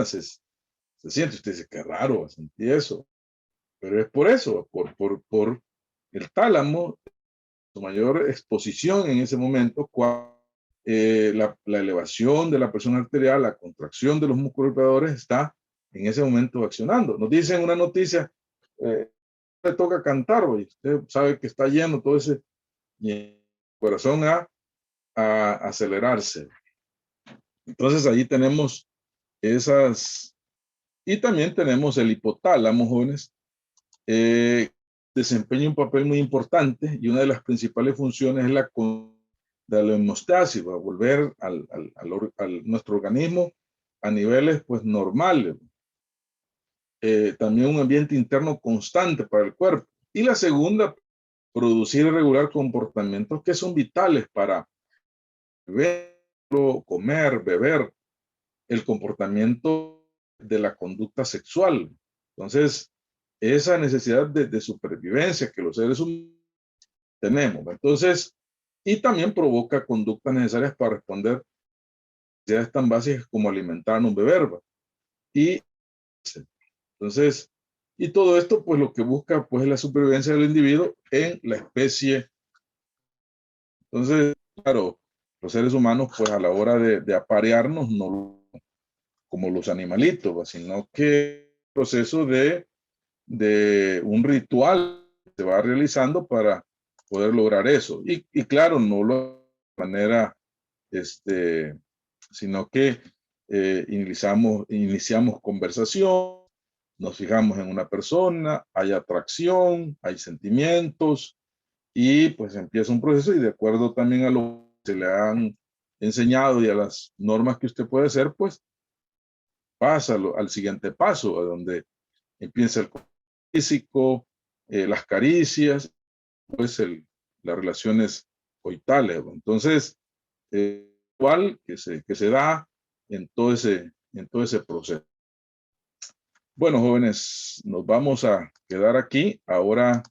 se siente, usted dice, qué raro, sentí eso. Pero es por eso, por el tálamo, su mayor exposición en ese momento, la elevación de la presión arterial, la contracción de los músculos palpadores está en ese momento accionando. Nos dicen una noticia, le toca cantar, hoy usted sabe que está lleno todo ese, y el corazón a acelerarse. Entonces ahí tenemos esas, y también tenemos el hipotálamo, jóvenes, desempeña un papel muy importante y una de las principales funciones es la de la homeostasis, va a volver a nuestro organismo a niveles pues normales. También un ambiente interno constante para el cuerpo. Y la segunda, producir y regular comportamientos que son vitales para comer, beber, el comportamiento de la conducta sexual. Entonces, esa necesidad de supervivencia que los seres humanos tenemos. Entonces, y también provoca conductas necesarias para responder a necesidades tan básicas como alimentarnos, beber. Y entonces, y todo esto, pues lo que busca, pues es la supervivencia del individuo en la especie. Entonces, claro, los seres humanos, pues a la hora de aparearnos, no como los animalitos, sino que el proceso de un ritual se va realizando para poder lograr eso. Y claro, no lo de manera, sino que iniciamos conversación, nos fijamos en una persona, hay atracción, hay sentimientos, y pues empieza un proceso y de acuerdo también a lo que se le han enseñado y a las normas que usted puede hacer, pues pasa al siguiente paso, a donde empieza el físico, las caricias, pues las relaciones coitales. Entonces, igual que se da en todo ese proceso. Bueno, jóvenes, nos vamos a quedar aquí. Ahora